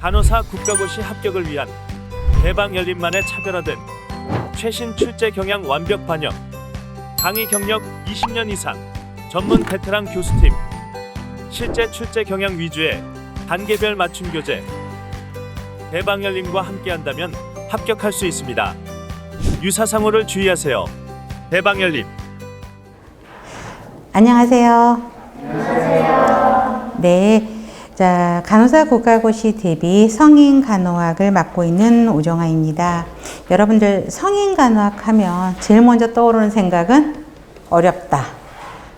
간호사 국가고시 합격을 위한 대방열림만의 차별화된 최신 출제 경향 완벽 반영, 강의 경력 20년 이상 전문 베테랑 교수팀, 실제 출제 경향 위주의 단계별 맞춤 교재. 대방열림과 함께한다면 합격할 수 있습니다. 유사상호를 주의하세요. 대방열림. 안녕하세요. 네. 자, 간호사 국가고시 대비 성인 간호학을 맡고 있는 오정아입니다. 여러분들 성인 간호학 하면 제일 먼저 떠오르는 생각은 어렵다.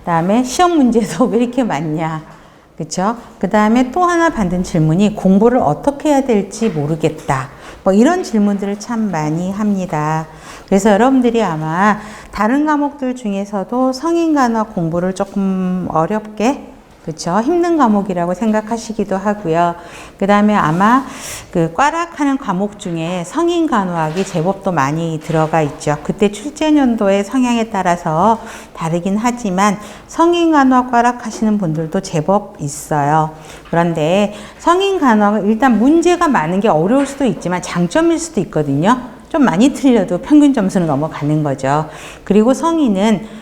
그다음에 시험 문제도 왜 이렇게 많냐. 그쵸? 그 다음에 또 하나 받는 질문이 공부를 어떻게 해야 될지 모르겠다. 뭐 이런 질문들을 참 많이 합니다. 그래서 여러분들이 아마 다른 과목들 중에서도 성인 간호학 공부를 조금 어렵게, 그렇죠? 힘든 과목이라고 생각하시기도 하고요. 그 다음에 아마 그 꽈락하는 과목 중에 성인 간호학이 제법 또 많이 들어가 있죠. 그때 출제 연도의 성향에 따라서 다르긴 하지만 성인 간호학 꽈락하시는 분들도 제법 있어요. 그런데 성인 간호학은 일단 문제가 많은 게 어려울 수도 있지만 장점일 수도 있거든요. 좀 많이 틀려도 평균 점수는 넘어가는 거죠. 그리고 성인은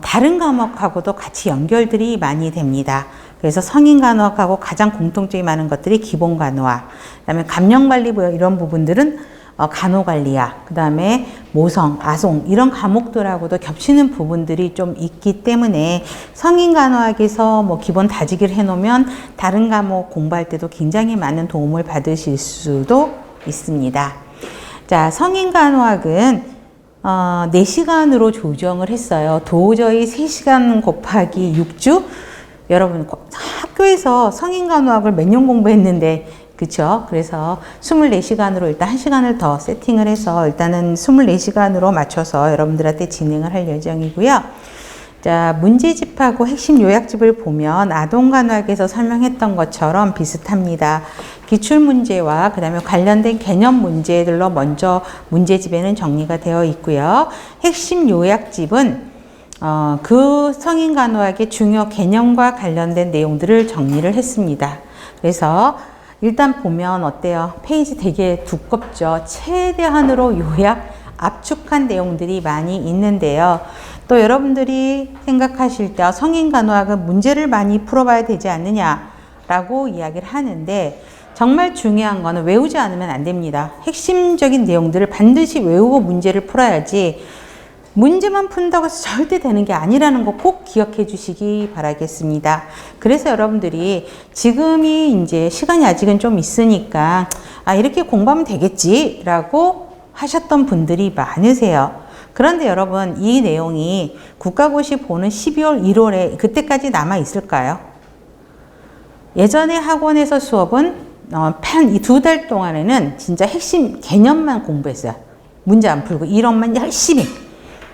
다른 과목하고도 같이 연결들이 많이 됩니다. 그래서 성인 간호학하고 가장 공통점이 많은 것들이 기본 간호학, 그 다음에 감염관리 이런 부분들은 간호관리학, 그 다음에 모성, 아송 이런 과목들하고도 겹치는 부분들이 좀 있기 때문에 성인 간호학에서 뭐 기본 다지기를 해놓으면 다른 과목 공부할 때도 굉장히 많은 도움을 받으실 수도 있습니다. 자, 성인 간호학은 4시간으로 조정을 했어요. 도저히 3시간 곱하기 6주? 여러분, 학교에서 성인 간호학을 몇 년 공부했는데, 그쵸? 그래서 24시간으로 일단 1시간을 더 세팅을 해서 일단은 24시간으로 맞춰서 여러분들한테 진행을 할 예정이고요. 자, 문제집하고 핵심 요약집을 보면 아동간호학에서 설명했던 것처럼 비슷합니다. 기출문제와 그 다음에 관련된 개념 문제들로 먼저 문제집에는 정리가 되어 있고요. 핵심 요약집은 그 성인간호학의 중요 개념과 관련된 내용들을 정리를 했습니다. 그래서 일단 보면 어때요? 페이지 되게 두껍죠? 최대한으로 요약, 압축한 내용들이 많이 있는데요. 또 여러분들이 생각하실 때 성인 간호학은 문제를 많이 풀어봐야 되지 않느냐라고 이야기를 하는데 정말 중요한 거는 외우지 않으면 안 됩니다. 핵심적인 내용들을 반드시 외우고 문제를 풀어야지 문제만 푼다고 해서 절대 되는 게 아니라는 거 꼭 기억해 주시기 바라겠습니다. 그래서 여러분들이 지금이 이제 시간이 아직은 좀 있으니까 이렇게 공부하면 되겠지라고 하셨던 분들이 많으세요. 그런데 여러분 이 내용이 국가고시 보는 12월, 1월에 그때까지 남아 있을까요? 예전에 학원에서 수업은 이 2달 동안에는 진짜 핵심 개념만 공부했어요. 문제 안 풀고 이론만 열심히.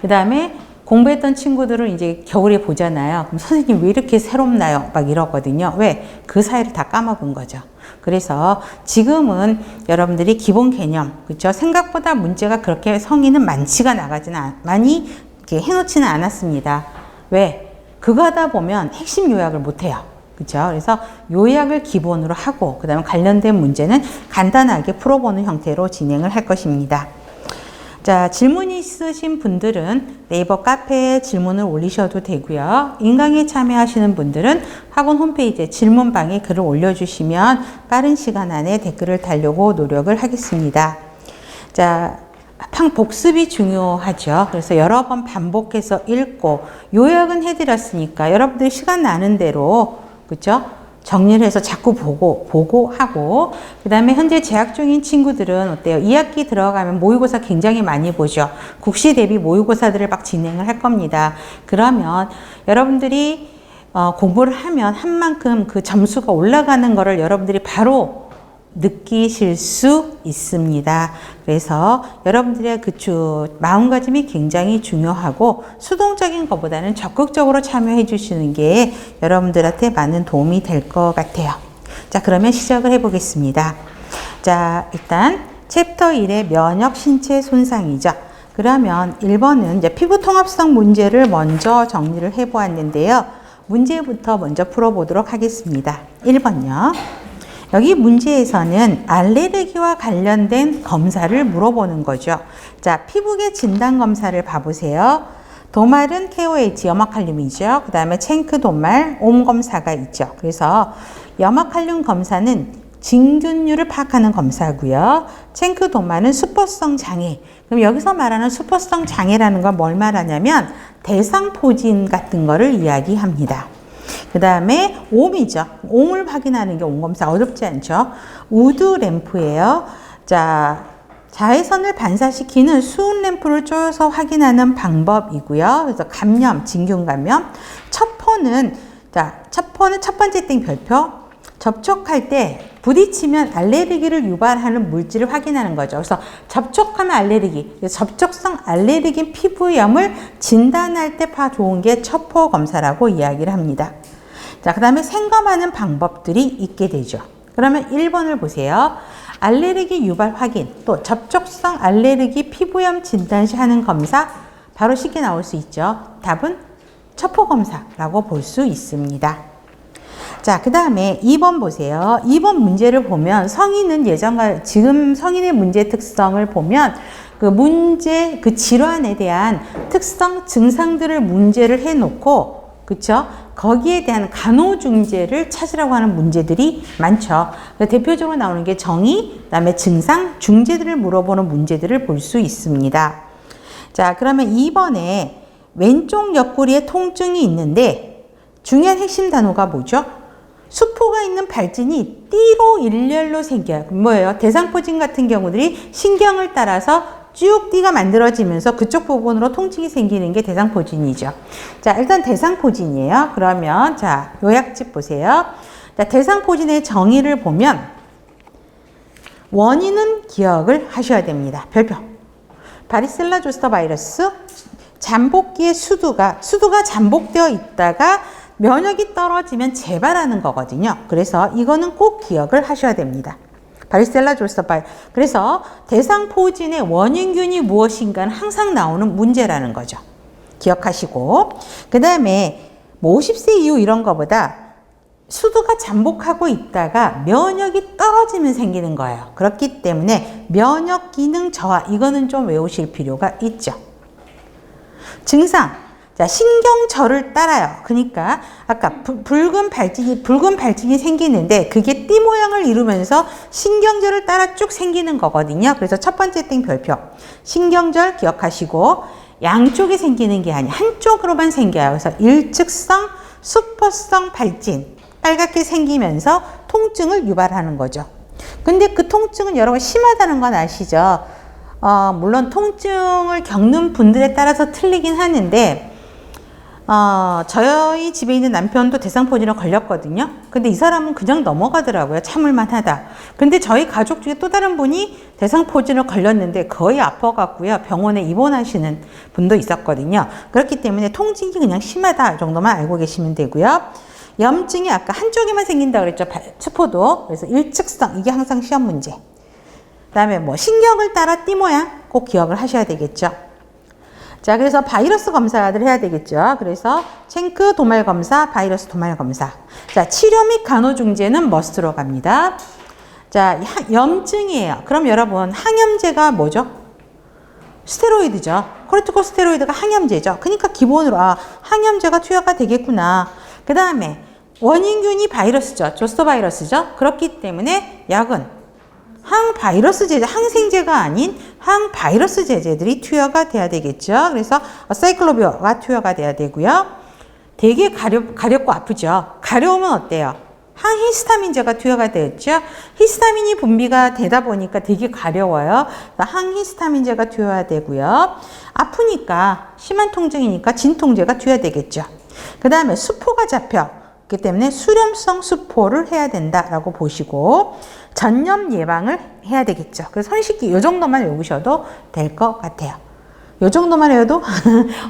그 다음에 공부했던 친구들은 이제 겨울에 보잖아요. 그럼 선생님 왜 이렇게 새롭나요? 막 이러거든요. 왜? 그 사이를 다 까먹은 거죠. 그래서 지금은 여러분들이 기본 개념, 그렇죠? 생각보다 문제가 그렇게 성인은 많이 이렇게 해놓지는 않았습니다. 왜? 그거 하다 보면 핵심 요약을 못 해요. 그렇죠? 그래서 요약을 기본으로 하고 그 다음에 관련된 문제는 간단하게 풀어보는 형태로 진행을 할 것입니다. 자, 질문 있으신 분들은 네이버 카페에 질문을 올리셔도 되고요. 인강에 참여하시는 분들은 학원 홈페이지에 질문방에 글을 올려주시면 빠른 시간 안에 댓글을 달려고 노력을 하겠습니다. 자, 복습이 중요하죠. 그래서 여러 번 반복해서 읽고 요약은 해드렸으니까 여러분들이 시간 나는 대로, 그렇죠? 정리를 해서 자꾸 보고 하고, 그 다음에 현재 재학 중인 친구들은 어때요? 2학기 들어가면 모의고사 굉장히 많이 보죠. 국시 대비 모의고사들을 막 진행을 할 겁니다. 그러면 여러분들이 공부를 하면 한 만큼 그 점수가 올라가는 거를 여러분들이 바로 느끼실 수 있습니다. 그래서 여러분들의 마음가짐이 굉장히 중요하고 수동적인 것보다는 적극적으로 참여해 주시는 게 여러분들한테 많은 도움이 될 것 같아요. 자, 그러면 시작을 해 보겠습니다. 자, 일단 챕터 1의 면역 신체 손상이죠. 그러면 1번은 이제 피부 통합성 문제를 먼저 정리를 해 보았는데요. 문제부터 먼저 풀어보도록 하겠습니다. 1번요. 여기 문제에서는 알레르기와 관련된 검사를 물어보는 거죠. 자, 피부계 진단 검사를 봐보세요. 도말은 KOH, 염화칼륨이죠. 그 다음에 챙크 도말, 옴 검사가 있죠. 그래서 염화칼륨 검사는 진균율을 파악하는 검사고요. 챙크 도말은 수포성 장애. 그럼 여기서 말하는 수포성 장애라는 건 뭘 말하냐면 대상포진 같은 거를 이야기합니다. 그 다음에 옴이죠. 옴을 확인하는 게 옴 검사 어렵지 않죠. 우드 램프예요. 자, 자외선을 반사시키는 수은 램프를 쪼여서 확인하는 방법이고요. 그래서 감염, 진균 감염. 첩포는 첫 번째 땡 별표. 접촉할 때 부딪히면 알레르기를 유발하는 물질을 확인하는 거죠. 그래서 접촉하면 알레르기, 접촉성 알레르기 피부염을 진단할 때 좋은 게 첩포 검사라고 이야기를 합니다. 자, 그 다음에 생검하는 방법들이 있게 되죠. 그러면 1번을 보세요. 알레르기 유발 확인, 또 접촉성 알레르기 피부염 진단 시 하는 검사, 바로 쉽게 나올 수 있죠. 답은 첩포 검사라고 볼 수 있습니다. 자, 그 다음에 2번 보세요. 2번 문제를 보면 성인은 예전과 지금 성인의 문제 특성을 보면 그 질환에 대한 특성 증상들을 문제를 해놓고, 그쵸? 거기에 대한 간호중재를 찾으라고 하는 문제들이 많죠. 대표적으로 나오는 게 정의, 그다음에 증상, 중재들을 물어보는 문제들을 볼 수 있습니다. 자, 그러면 2번에 왼쪽 옆구리에 통증이 있는데 중요한 핵심 단어가 뭐죠? 수포가 있는 발진이 띠로 일렬로 생겨요. 뭐예요? 대상포진 같은 경우들이 신경을 따라서 쭉 띠가 만들어지면서 그쪽 부분으로 통증이 생기는 게 대상포진이죠. 자, 일단 대상포진이에요. 그러면 자, 요약집 보세요. 자, 대상포진의 정의를 보면 원인은 기억을 하셔야 됩니다. 별표. 바리셀라 조스터 바이러스 잠복기의 수두가 잠복되어 있다가 면역이 떨어지면 재발하는 거거든요. 그래서 이거는 꼭 기억을 하셔야 됩니다. 바리셀라 조스터 바이러스. 그래서 대상포진의 원인균이 무엇인가는 항상 나오는 문제라는 거죠. 기억하시고, 그 다음에 50세 이후 이런 거보다 수두가 잠복하고 있다가 면역이 떨어지면 생기는 거예요. 그렇기 때문에 면역 기능 저하, 이거는 좀 외우실 필요가 있죠. 증상. 자, 신경절을 따라요. 그러니까 아까 붉은 발진이 생기는데 그게 띠 모양을 이루면서 신경절을 따라 쭉 생기는 거거든요. 그래서 첫 번째 땡 별표. 신경절 기억하시고, 양쪽에 생기는 게 아니에요. 한쪽으로만 생겨요. 그래서 일측성, 수포성 발진. 빨갛게 생기면서 통증을 유발하는 거죠. 근데 그 통증은 여러분 심하다는 건 아시죠? 물론 통증을 겪는 분들에 따라서 틀리긴 하는데, 저희 집에 있는 남편도 대상포진에 걸렸거든요. 근데 이 사람은 그냥 넘어가더라고요. 참을만 하다. 근데 저희 가족 중에 또 다른 분이 대상포진에 걸렸는데 거의 아파갖고요. 병원에 입원하시는 분도 있었거든요. 그렇기 때문에 통증이 그냥 심하다 정도만 알고 계시면 되고요. 염증이 아까 한쪽에만 생긴다고 그랬죠. 수포도. 그래서 일측성, 이게 항상 시험 문제. 그 다음에 뭐 신경을 따라 띠 모양 꼭 기억을 하셔야 되겠죠. 자, 그래서 바이러스 검사를 해야 되겠죠. 그래서 챙크 도말 검사, 바이러스 도말 검사. 자, 치료 및 간호 중재는 머스트로 갑니다. 자, 염증이에요. 그럼 여러분, 항염제가 뭐죠? 스테로이드죠. 코르티코스테로이드가 항염제죠. 그러니까 기본으로 항염제가 투여가 되겠구나. 그 다음에 원인균이 바이러스죠. 조스터 바이러스죠. 그렇기 때문에 약은 항바이러스 제제, 항생제가 아닌 항바이러스 제제들이 투여가 돼야 되겠죠. 그래서 사이클로비어가 투여가 돼야 되고요. 되게 가렵고 아프죠. 가려우면 어때요? 항히스타민제가 투여가 되었죠. 히스타민이 분비가 되다 보니까 되게 가려워요. 항히스타민제가 투여가 되고요. 아프니까, 심한 통증이니까 진통제가 투여되겠죠. 그 다음에 수포가 잡혀. 그렇기 때문에 수렴성 수포를 해야 된다라고 보시고, 전염 예방을 해야 되겠죠. 그래서 손 씻기 이 정도만 외우셔도 될 것 같아요. 이 정도만 외워도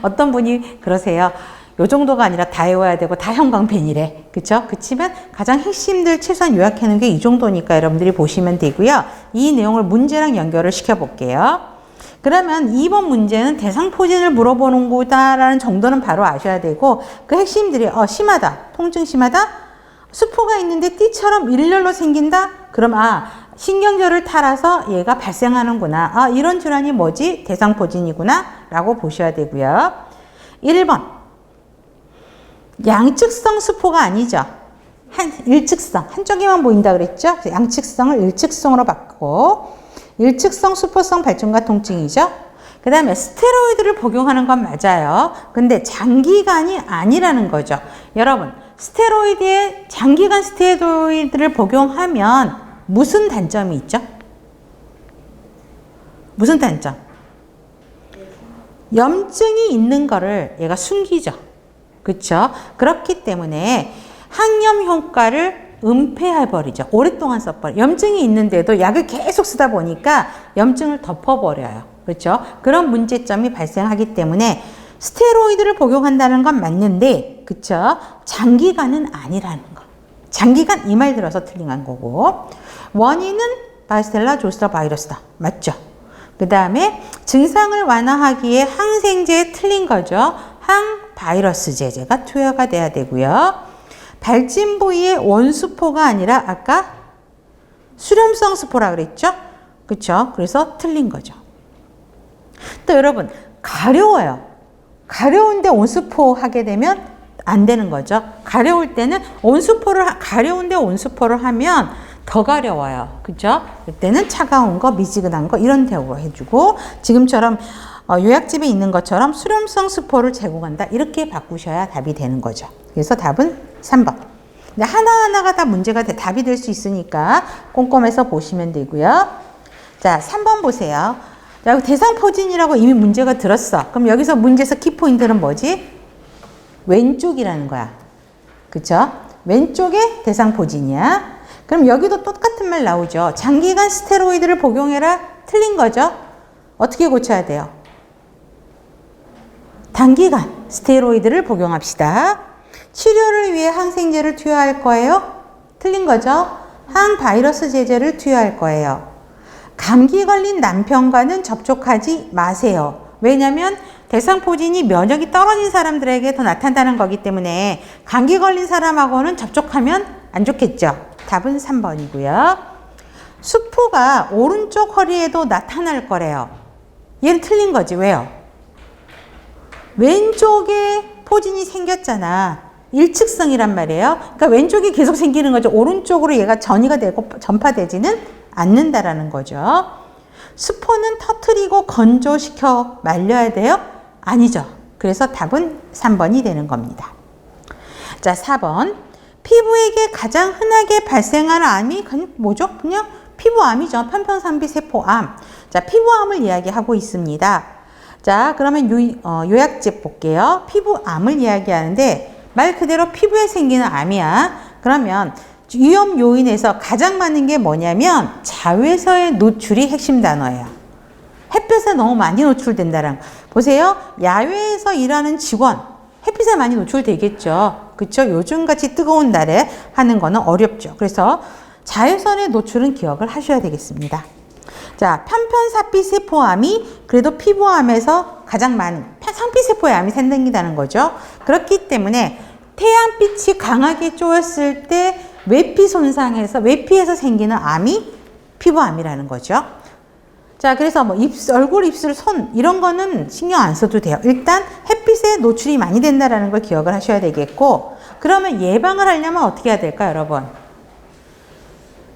어떤 분이 그러세요. 이 정도가 아니라 다 외워야 되고 다 형광펜이래. 그쵸? 그치만 가장 핵심들 최소한 요약하는 게 이 정도니까 여러분들이 보시면 되고요. 이 내용을 문제랑 연결을 시켜볼게요. 그러면 2번 문제는 대상포진을 물어보는 거다라는 정도는 바로 아셔야 되고, 그 핵심들이 심하다, 통증 심하다, 수포가 있는데 띠처럼 일렬로 생긴다? 그럼 신경절을 따라서 얘가 발생하는구나. 이런 질환이 뭐지? 대상포진이구나 라고 보셔야 되고요. 1번 양측성 수포가 아니죠. 일측성, 한쪽에만 보인다 그랬죠? 양측성을 일측성으로 바꾸고 일측성 수포성 발전과 통증이죠. 그 다음에 스테로이드를 복용하는 건 맞아요. 근데 장기간이 아니라는 거죠. 여러분, 장기간 스테로이드를 복용하면 무슨 단점이 있죠? 무슨 단점? 염증이 있는 거를 얘가 숨기죠. 그쵸? 그렇기 때문에 항염 효과를 은폐해버리죠. 오랫동안 써버려. 염증이 있는데도 약을 계속 쓰다 보니까 염증을 덮어버려요. 그렇죠? 그런 문제점이 발생하기 때문에 스테로이드를 복용한다는 건 맞는데, 그쵸? 장기간은 아니라는 거. 장기간 이 말 들어서 틀린 거고, 원인은 바르셀라 조스터 바이러스다. 맞죠? 그 다음에 증상을 완화하기에 항생제에 틀린 거죠. 항바이러스 제제가 투여가 돼야 되고요. 발진 부위의 원수포가 아니라 아까 수렴성 수포라 그랬죠? 그쵸? 그래서 틀린 거죠. 또 여러분, 가려워요. 가려운데 온수포 하게 되면 안 되는 거죠. 가려울 때는 가려운데 온수포를 하면 더 가려워요. 그죠? 그때는 차가운 거, 미지근한 거 이런 대우로 해주고, 지금처럼 요약집에 있는 것처럼 수렴성 수포를 제공한다. 이렇게 바꾸셔야 답이 되는 거죠. 그래서 답은 3번. 근데 하나하나가 다 문제가 답이 될 수 있으니까 꼼꼼해서 보시면 되고요. 자, 3번 보세요. 자, 대상포진이라고 이미 문제가 들었어. 그럼 여기서 문제에서 키포인트는 뭐지? 왼쪽이라는 거야. 그쵸? 왼쪽에 대상포진이야. 그럼 여기도 똑같은 말 나오죠. 장기간 스테로이드를 복용해라. 틀린 거죠? 어떻게 고쳐야 돼요? 단기간 스테로이드를 복용합시다. 치료를 위해 항생제를 투여할 거예요? 틀린 거죠? 항바이러스 제제를 투여할 거예요. 감기 걸린 남편과는 접촉하지 마세요. 왜냐하면 대상포진이 면역이 떨어진 사람들에게 더 나타난다는 거기 때문에 감기 걸린 사람하고는 접촉하면 안 좋겠죠. 답은 3번이고요. 수포가 오른쪽 허리에도 나타날 거래요. 얘는 틀린 거지. 왜요? 왼쪽에 포진이 생겼잖아. 일측성이란 말이에요. 그러니까 왼쪽이 계속 생기는 거죠. 오른쪽으로 얘가 전이가 되고 전파되지는 않는다라는 거죠. 수포는 터트리고 건조시켜 말려야 돼요? 아니죠. 그래서 답은 3번이 되는 겁니다. 자, 4번. 피부에게 가장 흔하게 발생하는 암이 뭐죠? 그냥 피부암이죠. 편편산비세포암. 자, 피부암을 이야기하고 있습니다. 자, 그러면 요약집 볼게요. 피부암을 이야기하는데 말 그대로 피부에 생기는 암이야. 그러면 위험 요인에서 가장 많은 게 뭐냐면 자외선의 노출이 핵심 단어예요. 햇볕에 너무 많이 노출된다는 거. 보세요. 야외에서 일하는 직원 햇빛에 많이 노출되겠죠. 그렇죠? 요즘같이 뜨거운 날에 하는 거는 어렵죠. 그래서 자외선의 노출은 기억을 하셔야 되겠습니다. 자, 편편사피세포암이 그래도 피부암에서 가장 많은 상피세포의 암이 생긴다는 거죠. 그렇기 때문에 태양빛이 강하게 쪼였을 때 외피에서 생기는 암이 피부암이라는 거죠. 자, 그래서 뭐 얼굴, 입술, 손 이런 거는 신경 안 써도 돼요. 일단 햇빛에 노출이 많이 된다는 걸 기억을 하셔야 되겠고, 그러면 예방을 하려면 어떻게 해야 될까요, 여러분?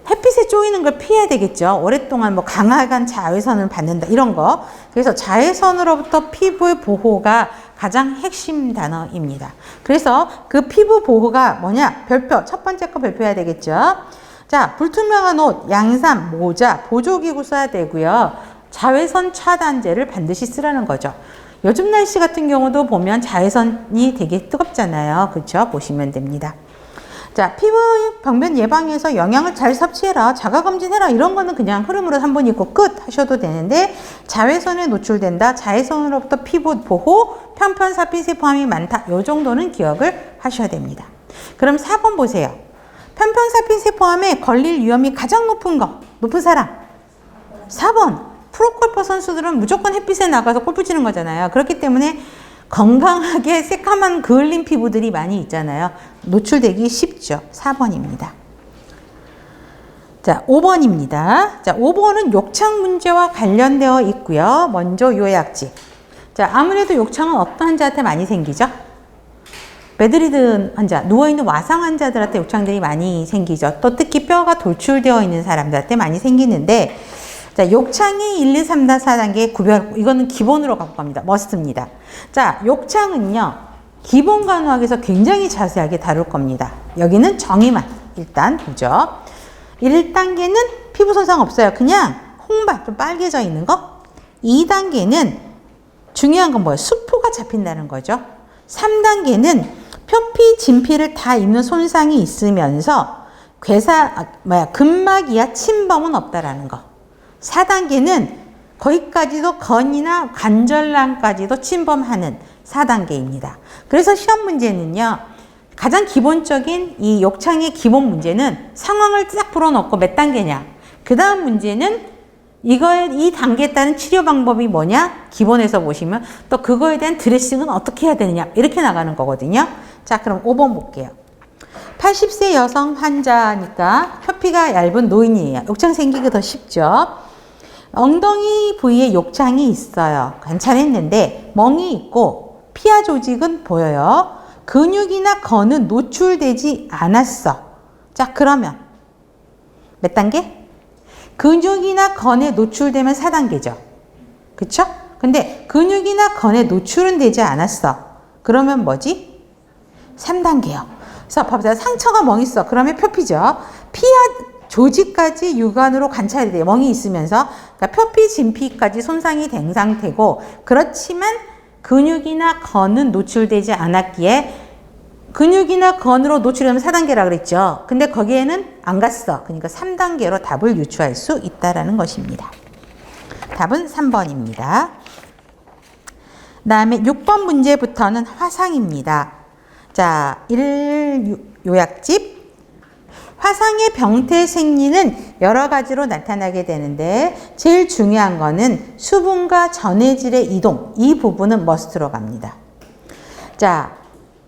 햇빛에 쪼이는 걸 피해야 되겠죠. 오랫동안 뭐 강한 자외선을 받는다 이런 거. 그래서 자외선으로부터 피부의 보호가 가장 핵심 단어입니다. 그래서 그 피부 보호가 뭐냐? 별표. 첫 번째 거 별표해야 되겠죠. 자, 불투명한 옷, 양산, 모자, 보조기구 써야 되고요. 자외선 차단제를 반드시 쓰라는 거죠. 요즘 날씨 같은 경우도 보면 자외선이 되게 뜨겁잖아요. 그렇죠? 보시면 됩니다. 자, 피부 병변 예방에서 영양을 잘 섭취해라, 자가검진해라 이런 거는 그냥 흐름으로 한 번 읽고 끝 하셔도 되는데, 자외선에 노출된다, 자외선으로부터 피부 보호, 편편사피세포암이 많다 요 정도는 기억을 하셔야 됩니다. 그럼 4번 보세요. 편편사피세포암에 걸릴 위험이 가장 높은 사람 4번. 프로골퍼 선수들은 무조건 햇빛에 나가서 골프 치는 거잖아요. 그렇기 때문에 건강하게 새까만 그을린 피부들이 많이 있잖아요. 노출되기 쉽죠. 4번입니다. 자, 5번입니다. 자, 5번은 욕창 문제와 관련되어 있고요. 먼저 요약집. 자, 아무래도 욕창은 어떤 환자한테 많이 생기죠? 베드리든 환자, 누워있는 와상 환자들한테 욕창들이 많이 생기죠. 또 특히 뼈가 돌출되어 있는 사람들한테 많이 생기는데, 자, 욕창이 1, 2, 3, 4단계 구별, 이거는 기본으로 갖고 갑니다. 머스트입니다. 자, 욕창은요, 기본 간호학에서 굉장히 자세하게 다룰 겁니다. 여기는 정의만 일단 보죠. 1단계는 피부 손상 없어요. 그냥 홍발, 좀 빨개져 있는 거. 2단계는 중요한 건 뭐예요? 수포가 잡힌다는 거죠. 3단계는 표피, 진피를 다 입는 손상이 있으면서 근막 이하 침범은 없다라는 거. 4단계는 거기까지도 건이나 관절낭까지도 침범하는 4단계입니다. 그래서 시험 문제는요, 가장 기본적인 이 욕창의 기본 문제는 상황을 딱 풀어놓고 몇 단계냐. 그 다음 문제는 이 단계에 따른 치료 방법이 뭐냐? 기본에서 보시면 또 그거에 대한 드레싱은 어떻게 해야 되느냐? 이렇게 나가는 거거든요. 자, 그럼 5번 볼게요. 80세 여성 환자니까 표피가 얇은 노인이에요. 욕창 생기기 더 쉽죠. 엉덩이 부위에 욕창이 있어요. 관찰했는데 멍이 있고 피하 조직은 보여요. 근육이나 건은 노출되지 않았어. 자, 그러면 몇 단계? 근육이나 건에 노출되면 4단계죠. 그쵸? 근데 근육이나 건에 노출은 되지 않았어. 그러면 뭐지? 3단계요. 그래서 봐보세요. 상처가 멍 있어. 그러면 표피죠. 피하 조직까지 육안으로 관찰이 돼요. 멍이 있으면서. 그러니까 표피, 진피까지 손상이 된 상태고, 그렇지만 근육이나 건은 노출되지 않았기에 근육이나 건으로 노출되면 4단계라 그랬죠. 근데 거기에는 안 갔어. 그러니까 3단계로 답을 유추할 수 있다라는 것입니다. 답은 3번입니다. 그 다음에 6번 문제부터는 화상입니다. 자, 1 요약집. 화상의 병태 생리는 여러 가지로 나타나게 되는데 제일 중요한 거는 수분과 전해질의 이동, 이 부분은 머스트로 갑니다. 자,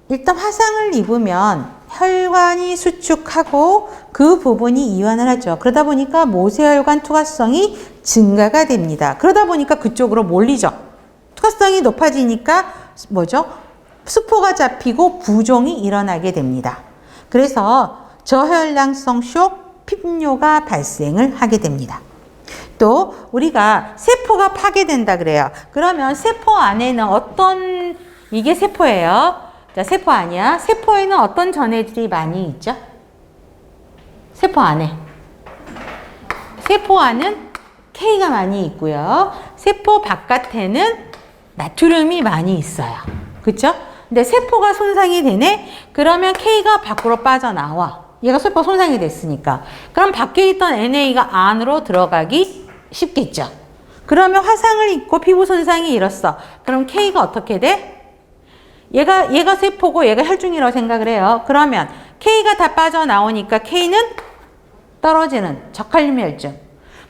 일단 화상을 입으면 혈관이 수축하고 그 부분이 이완을 하죠. 그러다 보니까 모세혈관 투과성이 증가가 됩니다. 그러다 보니까 그쪽으로 몰리죠. 투과성이 높아지니까 뭐죠? 수포가 잡히고 부종이 일어나게 됩니다. 그래서 저혈량성 쇼크, 핍뇨가 발생을 하게 됩니다. 또 우리가 세포가 파괴된다 그래요. 그러면 세포 안에는 이게 세포예요. 자, 세포 아니야. 세포에는 어떤 전해질이 많이 있죠? 세포 안에. 세포 안은 K가 많이 있고요. 세포 바깥에는 나트륨이 많이 있어요. 그쵸? 근데 세포가 손상이 되네? 그러면 K가 밖으로 빠져나와. 얘가 세포 손상이 됐으니까. 그럼 밖에 있던 NA가 안으로 들어가기 쉽겠죠. 그러면 화상을 입고 피부 손상이 일었어. 그럼 K가 어떻게 돼? 얘가 세포고 얘가 혈중이라고 생각을 해요. 그러면 K가 다 빠져나오니까 K는 떨어지는 저칼륨 혈중.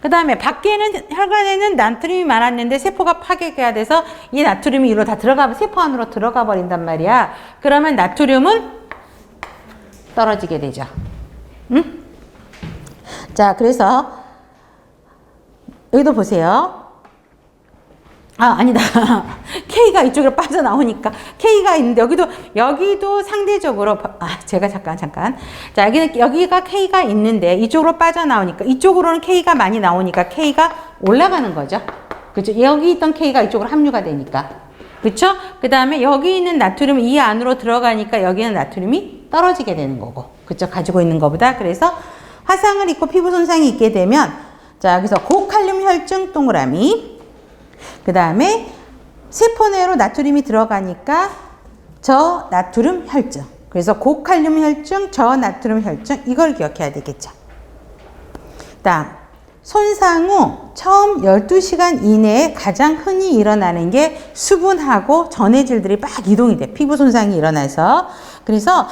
그 다음에 밖에는 혈관에는 나트륨이 많았는데 세포가 파괴가 돼서 이 나트륨이 이리로 다 들어가면 세포 안으로 들어가 버린단 말이야. 그러면 나트륨은 떨어지게 되죠. 응? 자, 그래서 여기도 보세요. 아니다. K가 이쪽으로 빠져나오니까 K가 있는데 여기도 상대적으로 제가 잠깐. 자, 여기가 K가 있는데 이쪽으로 빠져나오니까 이쪽으로는 K가 많이 나오니까 K가 올라가는 거죠. 그렇죠? 여기 있던 K가 이쪽으로 합류가 되니까. 그렇죠? 그다음에 여기 있는 나트륨이 이 안으로 들어가니까 여기는 나트륨이 떨어지게 되는 거고. 그렇죠? 가지고 있는 것보다. 그래서 화상을 입고 피부 손상이 있게 되면 자, 여기서 고칼륨 혈중 동그라미. 그 다음에 세포 내로 나트륨이 들어가니까 저나트륨 혈증. 그래서 고칼륨 혈증, 저나트륨 혈증, 이걸 기억해야 되겠죠. 다음, 손상 후 처음 12시간 이내에 가장 흔히 일어나는 게 수분하고 전해질들이 막 이동이 돼. 피부 손상이 일어나서. 그래서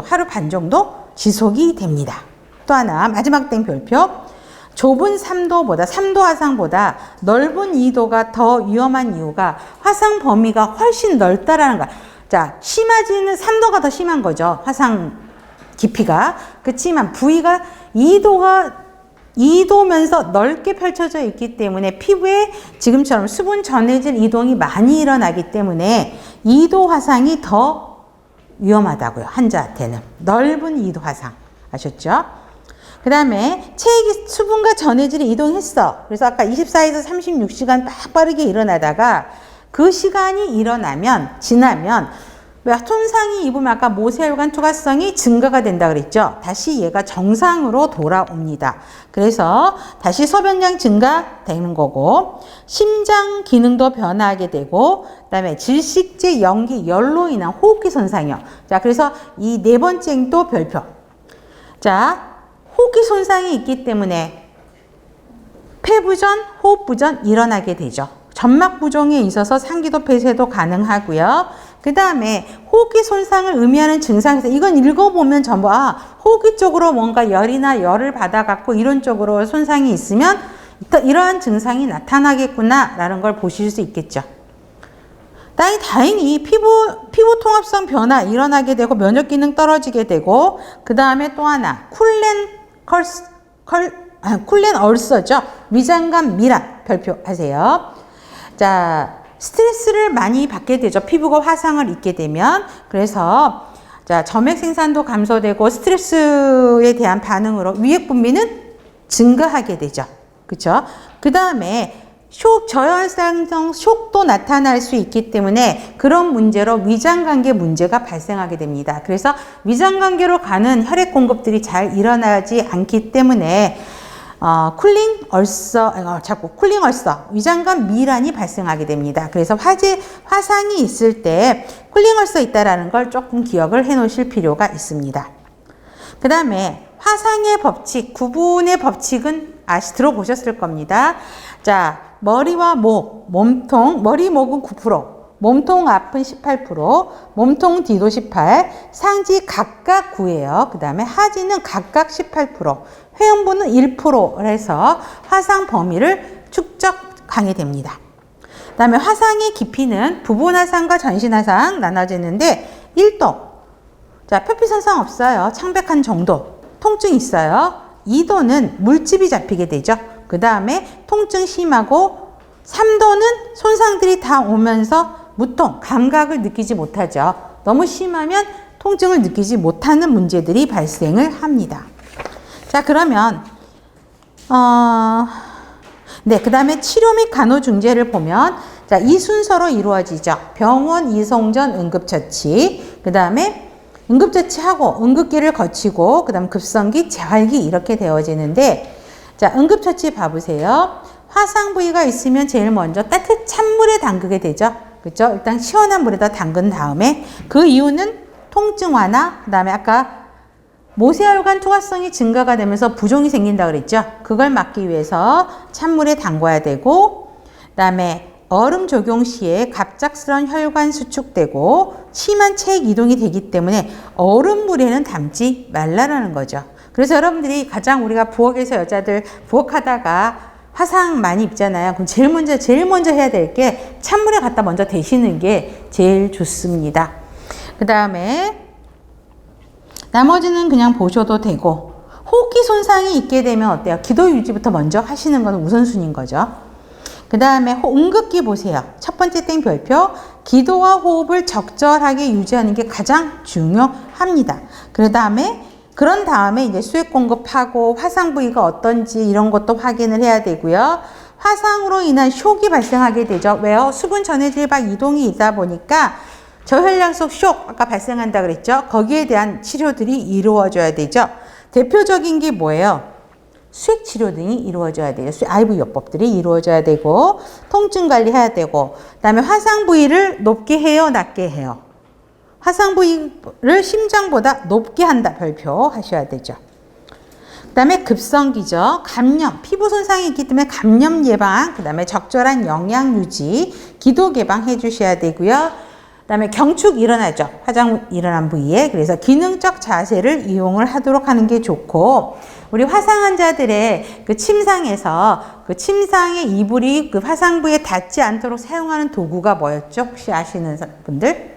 하루 반 정도 지속이 됩니다. 또 하나, 마지막 땡 별표. 좁은 3도 화상보다 넓은 2도가 더 위험한 이유가 화상 범위가 훨씬 넓다라는 거야. 자, 심하지는 3도가 더 심한 거죠. 화상 깊이가. 그렇지만 부위가 2도면서 넓게 펼쳐져 있기 때문에 피부에 지금처럼 수분 전해질 이동이 많이 일어나기 때문에 2도 화상이 더 위험하다고요. 환자한테는. 넓은 2도 화상. 아셨죠? 그 다음에 체액이 수분과 전해질이 이동했어. 그래서 아까 24에서 36시간 빠르게 일어나다가 그 시간이 지나면 손상이 입으면 아까 모세혈관 투과성이 증가가 된다 그랬죠. 다시 얘가 정상으로 돌아옵니다. 그래서 다시 소변량 증가되는 거고 심장 기능도 변화하게 되고 그다음에 질식제, 연기, 열로 인한 호흡기 손상이요. 자, 그래서 이 네 번째 또 별표. 자, 호흡기 손상이 있기 때문에 폐부전, 호흡부전 일어나게 되죠. 점막 부종에 있어서 상기도 폐쇄도 가능하고요. 그 다음에 호흡기 손상을 의미하는 증상에서 이건 읽어보면 전부 호흡기 쪽으로 뭔가 열을 받아갖고 이런 쪽으로 손상이 있으면 이러한 증상이 나타나겠구나 라는 걸 보실 수 있겠죠. 다행히 피부 통합성 변화 일어나게 되고 면역 기능 떨어지게 되고 그 다음에 또 하나 쿨렌 얼서죠. 위장관 미란 별표하세요. 자, 스트레스를 많이 받게 되죠. 피부가 화상을 입게 되면. 그래서 자, 점액 생산도 감소되고 스트레스에 대한 반응으로 위액 분비는 증가하게 되죠. 그렇죠? 그 다음에 저혈당성 쇼크도 나타날 수 있기 때문에 그런 문제로 위장관계 문제가 발생하게 됩니다. 그래서 위장관계로 가는 혈액 공급들이 잘 일어나지 않기 때문에 쿨링 얼서, 위장관 미란이 발생하게 됩니다. 그래서 화상이 있을 때 쿨링 얼서 있다라는 걸 조금 기억을 해 놓으실 필요가 있습니다. 그 다음에 화상의 법칙, 구분의 법칙은 들어보셨을 겁니다. 자, 머리와 목, 몸통, 머리, 목은 9%, 몸통 앞은 18%, 몸통 뒤도 18%, 상지 각각 9예요. 그 다음에 하지는 각각 18%, 회음부는 1%를 해서 화상 범위를 축적하게 됩니다. 그 다음에 화상의 깊이는 부분 화상과 전신 화상 나눠지는데 1도. 자, 표피 손상 없어요. 창백한 정도. 통증 있어요. 2도는 물집이 잡히게 되죠. 그 다음에 통증 심하고 3도는 손상들이 다 오면서 무통, 감각을 느끼지 못하죠. 너무 심하면 통증을 느끼지 못하는 문제들이 발생을 합니다. 자, 그러면 그 다음에 치료 및 간호중재를 보면 자, 이 순서로 이루어지죠. 병원 이송 전 응급처치, 그 다음에 응급처치하고 응급기를 거치고 그 다음 급성기, 재활기 이렇게 되어지는데 자, 응급처치 봐보세요. 화상 부위가 있으면 제일 먼저 따뜻한 찬물에 담그게 되죠. 그렇죠? 일단 시원한 물에다 담근 다음에 그 이유는 통증 완화, 그 다음에 아까 모세혈관 투과성이 증가가 되면서 부종이 생긴다 그랬죠. 그걸 막기 위해서 찬물에 담궈야 되고 그 다음에 얼음 적용 시에 갑작스러운 혈관 수축되고 심한 체액 이동이 되기 때문에 얼음물에는 담지 말라라는 거죠. 그래서 여러분들이 가장 우리가 부엌에서 여자들 부엌하다가 화상 많이 입잖아요. 그럼 제일 먼저 해야 될 게 찬물에 갖다 먼저 데시는 게 제일 좋습니다. 그 다음에 나머지는 그냥 보셔도 되고 호흡기 손상이 있게 되면 어때요? 기도 유지부터 먼저 하시는 건 우선순위인 거죠. 그 다음에 응급기 보세요. 첫 번째 땡별표 기도와 호흡을 적절하게 유지하는 게 가장 중요합니다. 그런 다음에 이제 수액 공급하고 화상 부위가 어떤지 이런 것도 확인을 해야 되고요. 화상으로 인한 쇼크가 발생하게 되죠. 왜요? 수분 전해질 방 이동이 있다 보니까 저혈량 속 쇼크 아까 발생한다 그랬죠. 거기에 대한 치료들이 이루어져야 되죠. 대표적인 게 뭐예요? 수액 치료 등이 이루어져야 돼요. IV요법들이 이루어져야 되고 통증 관리해야 되고 그다음에 화상 부위를 높게 해요, 낮게 해요. 화상 부위를 심장보다 높게 한다. 별표 하셔야 되죠. 그 다음에 급성기죠. 감염, 피부 손상이 있기 때문에 감염 예방, 그 다음에 적절한 영양 유지, 기도 개방 해주셔야 되고요. 그 다음에 경축 일어나죠. 화상 일어난 부위에. 그래서 기능적 자세를 이용을 하도록 하는 게 좋고 우리 화상 환자들의 그 침상에서 그 침상의 이불이 그 화상 부위에 닿지 않도록 사용하는 도구가 뭐였죠? 혹시 아시는 분들?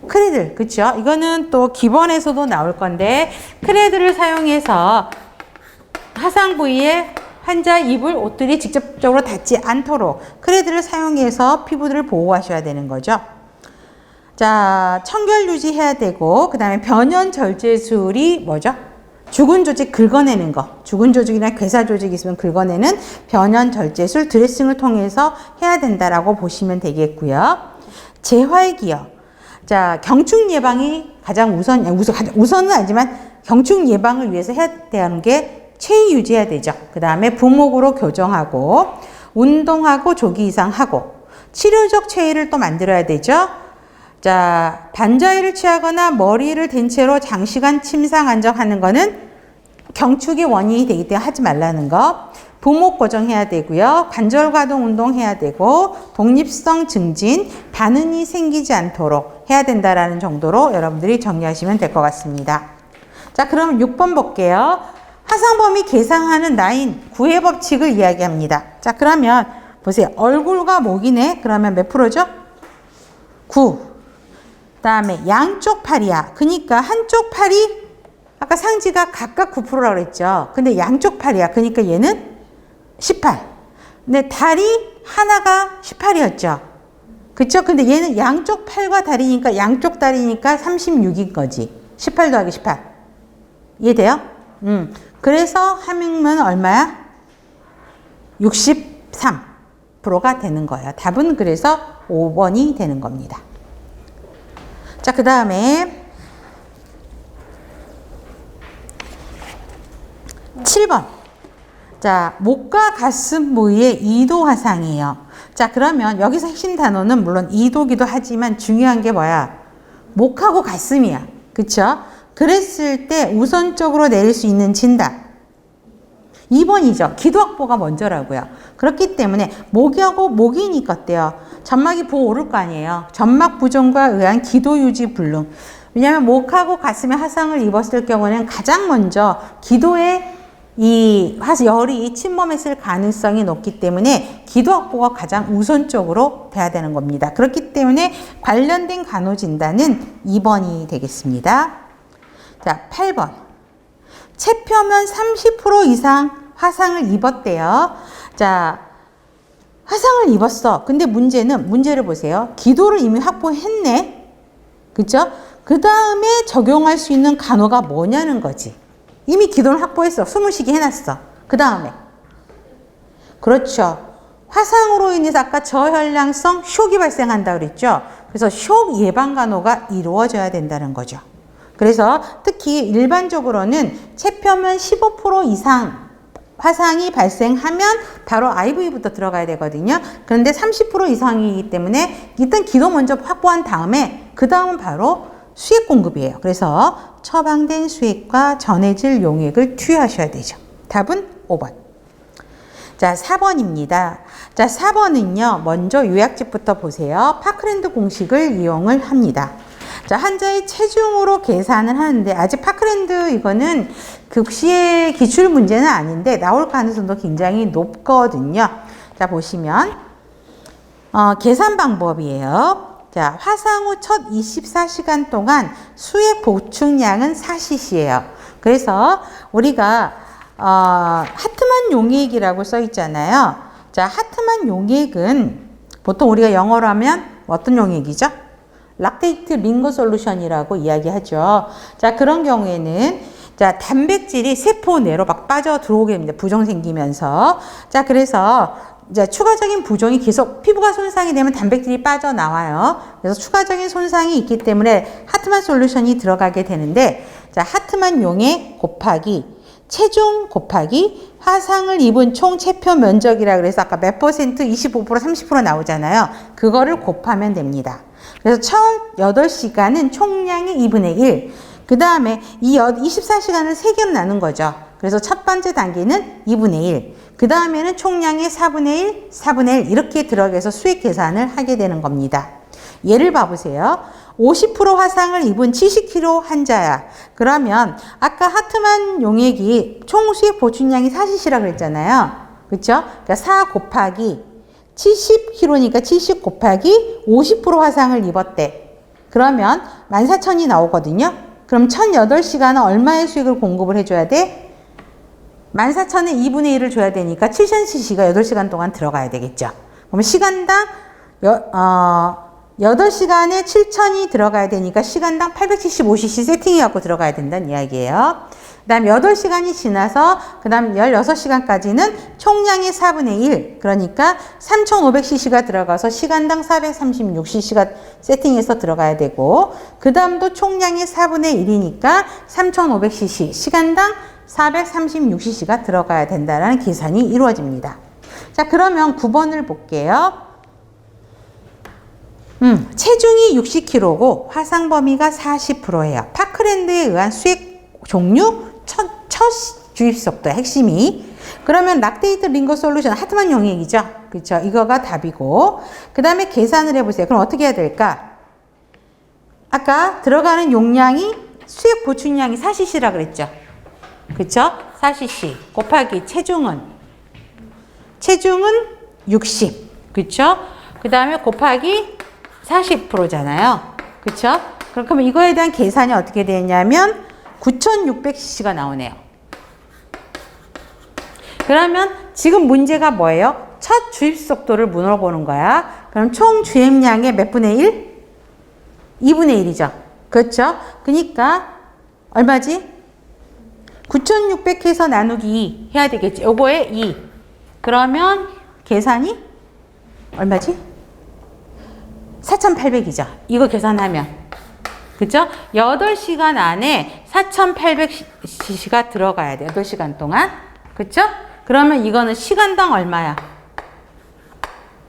크레들, 그쵸? 이거는 또 기본에서도 나올 건데, 크레들을 사용해서 화상 부위에 환자 입을 옷들이 직접적으로 닿지 않도록 크레들을 사용해서 피부들을 보호하셔야 되는 거죠. 자, 청결 유지해야 되고, 그 다음에 변연 절제술이 뭐죠? 죽은 조직 긁어내는 거. 죽은 조직이나 괴사 조직이 있으면 긁어내는 변연 절제술 드레싱을 통해서 해야 된다라고 보시면 되겠고요. 재활기요. 자, 경축 예방이 가장 우선은 아니지만 경축 예방을 위해서 해야 되는 게 체위 유지해야 되죠. 그 다음에 부목으로 교정하고, 운동하고 조기 이상하고, 치료적 체위를 또 만들어야 되죠. 자, 반자위를 취하거나 머리를 댄 채로 장시간 침상 안정하는 거는 경축의 원인이 되기 때문에 하지 말라는 거. 부목 고정해야 되고요. 관절 가동 운동해야 되고, 독립성 증진, 반응이 생기지 않도록 해야 된다라는 정도로 여러분들이 정리하시면 될 것 같습니다. 자, 그럼 6번 볼게요. 화상 범위 계상하는 라인 구애 법칙을 이야기합니다. 자, 그러면 보세요. 얼굴과 목이네. 그러면 몇 프로죠? 9. 그다음에 양쪽 팔이야. 그러니까 한쪽 팔이 아까 상지가 각각 9%라고 그랬죠. 근데 양쪽 팔이야. 그러니까 얘는 18. 근데 다리 하나가 18이었죠. 그쵸? 근데 얘는 양쪽 팔과 다리니까 양쪽 다리니까 36인 거지. 18 더하기 18. 이해돼요? 그래서 함흥은 얼마야? 63%가 되는 거예요. 답은 그래서 5번이 되는 겁니다. 자, 그 다음에 7번. 자, 목과 가슴 부위의 이도 화상이에요. 자, 그러면 여기서 핵심 단어는 물론 이도기도 하지만 중요한 게 뭐야? 목하고 가슴이야. 그쵸? 그랬을 때 우선적으로 내릴 수 있는 진단. 2번이죠. 기도 확보가 먼저라고요. 그렇기 때문에 목이니까 어때요? 점막이 부어오를 거 아니에요. 점막 부종과 의한 기도 유지 불능. 왜냐하면 목하고 가슴에 화상을 입었을 경우는 가장 먼저 기도에 이 열이 침범했을 가능성이 높기 때문에 기도 확보가 가장 우선적으로 돼야 되는 겁니다. 그렇기 때문에 관련된 간호진단은 2번이 되겠습니다. 자, 8번. 체표면 30% 이상 화상을 입었대요. 자, 화상을 입었어. 근데 문제를 보세요. 기도를 이미 확보했네. 그쵸? 그 다음에 적용할 수 있는 간호가 뭐냐는 거지. 이미 기도를 확보했어. 숨을 쉬게 해놨어. 그 다음에. 그렇죠. 화상으로 인해서 아까 저혈량성 쇼크가 발생한다고 그랬죠. 그래서 쇼크 예방 간호가 이루어져야 된다는 거죠. 그래서 특히 일반적으로는 체표면 15% 이상 화상이 발생하면 바로 IV부터 들어가야 되거든요. 그런데 30% 이상이기 때문에 일단 기도 먼저 확보한 다음에 그 다음은 바로 수액 공급이에요. 그래서 처방된 수액과 전해질 용액을 투여하셔야 되죠. 답은 5번. 자, 4번입니다. 자, 4번은요. 먼저 요약집부터 보세요. 파크랜드 공식을 이용을 합니다. 자, 환자의 체중으로 계산을 하는데 아직 파크랜드 이거는 극시의 기출 문제는 아닌데 나올 가능성도 굉장히 높거든요. 자, 보시면 계산 방법이에요. 자, 화상 후 첫 24시간 동안 수액 보충량은 4cc예요. 그래서 우리가 하트만 용액이라고 써 있잖아요. 자, 하트만 용액은 보통 우리가 영어로 하면 어떤 용액이죠? 락테이트 링거 솔루션이라고 이야기하죠. 자, 그런 경우에는 자, 단백질이 세포 내로 막 빠져 들어오게 됩니다. 부종 생기면서. 자, 그래서 이제 추가적인 부종이 계속 피부가 손상이 되면 단백질이 빠져나와요. 그래서 추가적인 손상이 있기 때문에 하트만 솔루션이 들어가게 되는데, 자, 하트만 용액 곱하기 체중 곱하기 화상을 입은 총 체표 면적이라 그래서 아까 몇 퍼센트 25% 30% 나오잖아요. 그거를 곱하면 됩니다. 그래서 첫 8시간은 총량의 2분의 1. 그 다음에 이 24시간을 3개로 나눈 거죠. 그래서 첫 번째 단계는 2분의 1. 그 다음에는 총량의 4분의 1, 4분의 1 이렇게 들어가서 수액 계산을 하게 되는 겁니다. 예를 봐보세요. 50% 화상을 입은 70kg 환자야. 그러면 아까 하트만 용액이 총 수액 보충량이 4cc라고 그랬잖아요. 그렇죠? 그러니까 4 곱하기 70kg니까 70 곱하기 50% 화상을 입었대. 그러면 14,000이 나오거든요. 그럼 1008시간은 얼마의 수익을 공급을 해줘야 돼? 14,000의 2분의 1을 줘야 되니까 7000cc가 8시간 동안 들어가야 되겠죠. 그럼 시간당 8시간에 7,000이 들어가야 되니까 시간당 875cc 세팅해갖고 들어가야 된다는 이야기예요. 그 다음 8시간이 지나서 그 다음 16시간까지는 총량의 4분의 1 그러니까 3,500cc가 들어가서 시간당 436cc가 세팅해서 들어가야 되고 그 다음도 총량의 4분의 1이니까 3,500cc 시간당 436cc가 들어가야 된다는 계산이 이루어집니다. 자, 그러면 9번을 볼게요. 체중이 60kg고 화상 범위가 40%예요. 파크랜드에 의한 수액 종류 첫 주입 속도 핵심이. 그러면 락테이트 링거 솔루션 하트만 용액이죠. 그렇죠? 이거가 답이고. 그 다음에 계산을 해보세요. 그럼 어떻게 해야 될까? 아까 들어가는 용량이 수액 보충량이 4cc라 그랬죠. 그렇죠? 4cc 곱하기 체중은 60. 그렇죠? 그 다음에 곱하기 40%잖아요. 그렇죠? 그러면 이거에 대한 계산이 어떻게 되냐면 9,600cc가 나오네요. 그러면 지금 문제가 뭐예요? 첫 주입 속도를 물어보는 거야. 그럼 총 주입량의 몇 분의 1? 2분의 1이죠. 그렇죠? 그러니까 얼마지? 9,600 해서 나누기 2 해야 되겠지. 요거에 2. 그러면 계산이 얼마지? 4,800이죠. 이거 계산하면. 그죠? 8시간 안에 4,800cc가 들어가야 돼. 8시간 동안. 그죠? 그러면 이거는 시간당 얼마야?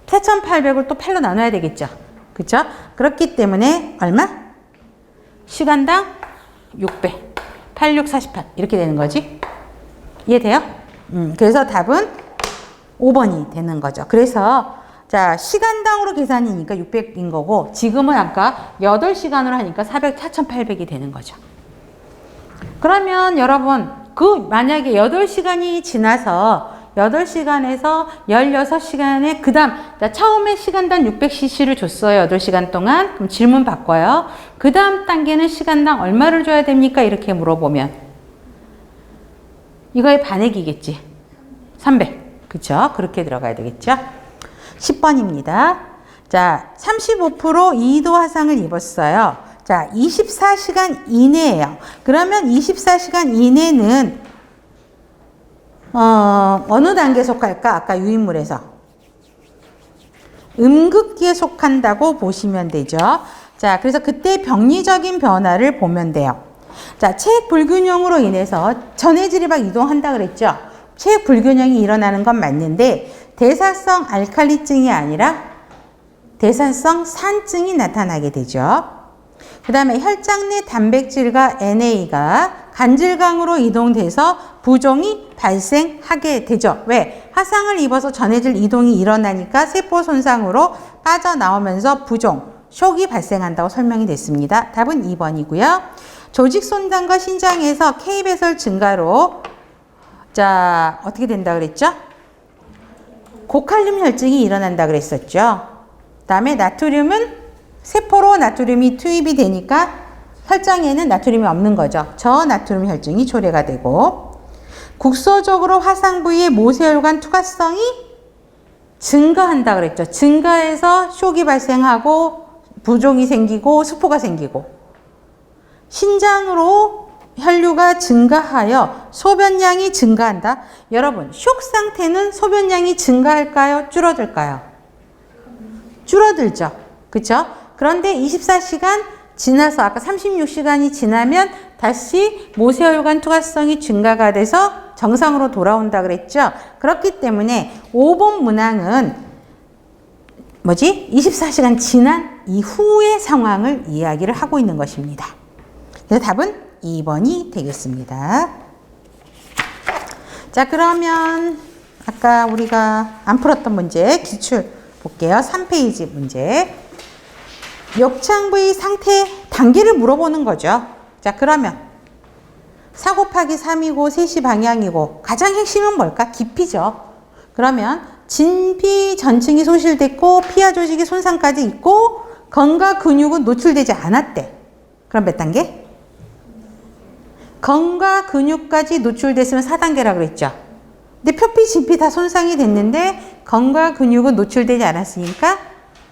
4,800을 또 8로 나눠야 되겠죠. 그죠? 그렇기 때문에 얼마? 시간당 600. 86, 48. 이렇게 되는 거지. 이해돼요? 그래서 답은 5번이 되는 거죠. 그래서 자, 시간당으로 계산이니까 600인 거고 지금은 아까 8시간으로 하니까 4,800이 되는 거죠. 그러면 여러분 만약에 8시간이 지나서 8시간에서 16시간에 그 다음 처음에 시간당 600cc를 줬어요. 8시간 동안. 그럼 질문 바꿔요. 그 다음 단계는 시간당 얼마를 줘야 됩니까? 이렇게 물어보면 이거의 반액이겠지. 300. 그쵸? 그렇게 들어가야 되겠죠? 10번입니다. 자, 35% 2도 화상을 입었어요. 자, 24시간 이내예요. 그러면 24시간 이내는 어느 단계에 속할까? 아까 유인물에서 음극기에 속한다고 보시면 되죠. 자, 그래서 그때 병리적인 변화를 보면 돼요. 자, 체액 불균형으로 인해서 전해질이 막 이동한다 그랬죠. 체액 불균형이 일어나는 건 맞는데 대사성 알칼리증이 아니라 대사성 산증이 나타나게 되죠. 그 다음에 혈장 내 단백질과 NA가 간질강으로 이동돼서 부종이 발생하게 되죠. 왜? 화상을 입어서 전해질 이동이 일어나니까 세포 손상으로 빠져나오면서 부종, 쇼크가 발생한다고 설명이 됐습니다. 답은 2번이고요. 조직 손상과 신장에서 K배설 증가로 자, 어떻게 된다 그랬죠? 고칼륨 혈증이 일어난다 그랬었죠. 그 다음에 나트륨은 세포로 나트륨이 투입이 되니까 혈장에는 나트륨이 없는 거죠. 저나트륨 혈증이 초래가 되고 국소적으로 화상 부위의 모세혈관 투과성이 증가한다 그랬죠. 증가해서 쇼크가 발생하고 부종이 생기고 수포가 생기고 신장으로 혈류가 증가하여 소변량이 증가한다. 여러분, 쇼크 상태는 소변량이 증가할까요? 줄어들까요? 줄어들죠. 그렇죠? 그런데 24시간 지나서 아까 36시간이 지나면 다시 모세혈관 투과성이 증가가 돼서 정상으로 돌아온다 그랬죠. 그렇기 때문에 5번 문항은 뭐지? 24시간 지난 이후의 상황을 이야기를 하고 있는 것입니다. 그래서 답은 2번이 되겠습니다. 자, 그러면 아까 우리가 안 풀었던 문제 기출 볼게요. 3페이지 문제. 욕창 부위 상태 단계를 물어보는 거죠. 자, 그러면 4 곱하기 3이고 3시 방향이고 가장 핵심은 뭘까? 깊이죠. 그러면 진피 전층이 소실됐고 피하 조직이 손상까지 있고 건과 근육은 노출되지 않았대. 그럼 몇 단계? 건과 근육까지 노출됐으면 4단계라고 그랬죠. 근데 표피, 진피 다 손상이 됐는데 건과 근육은 노출되지 않았으니까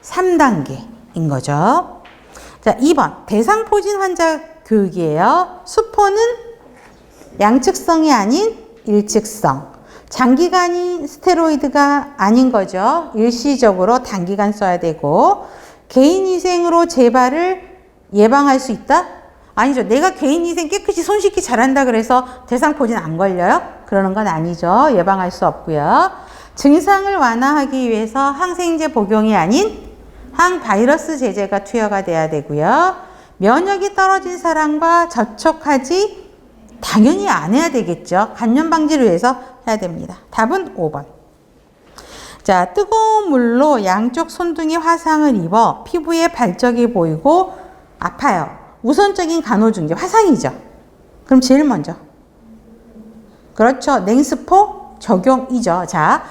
3단계인 거죠. 자, 2번 대상포진 환자 교육이에요. 수포는 양측성이 아닌 일측성. 장기간인 스테로이드가 아닌 거죠. 일시적으로 단기간 써야 되고 개인위생으로 재발을 예방할 수 있다? 아니죠. 내가 개인위생 깨끗이 손 씻기 잘한다 그래서 대상포진 안 걸려요? 그러는 건 아니죠. 예방할 수 없고요. 증상을 완화하기 위해서 항생제 복용이 아닌 항바이러스 제제가 투여가 돼야 되고요. 면역이 떨어진 사람과 접촉하지 당연히 안 해야 되겠죠. 감염 방지를 위해서 해야 됩니다. 답은 5번. 자, 뜨거운 물로 양쪽 손등에 화상을 입어 피부에 발적이 보이고 아파요. 우선적인 간호중재, 화상이죠. 그럼 제일 먼저. 그렇죠. 냉스포 적용이죠. 자,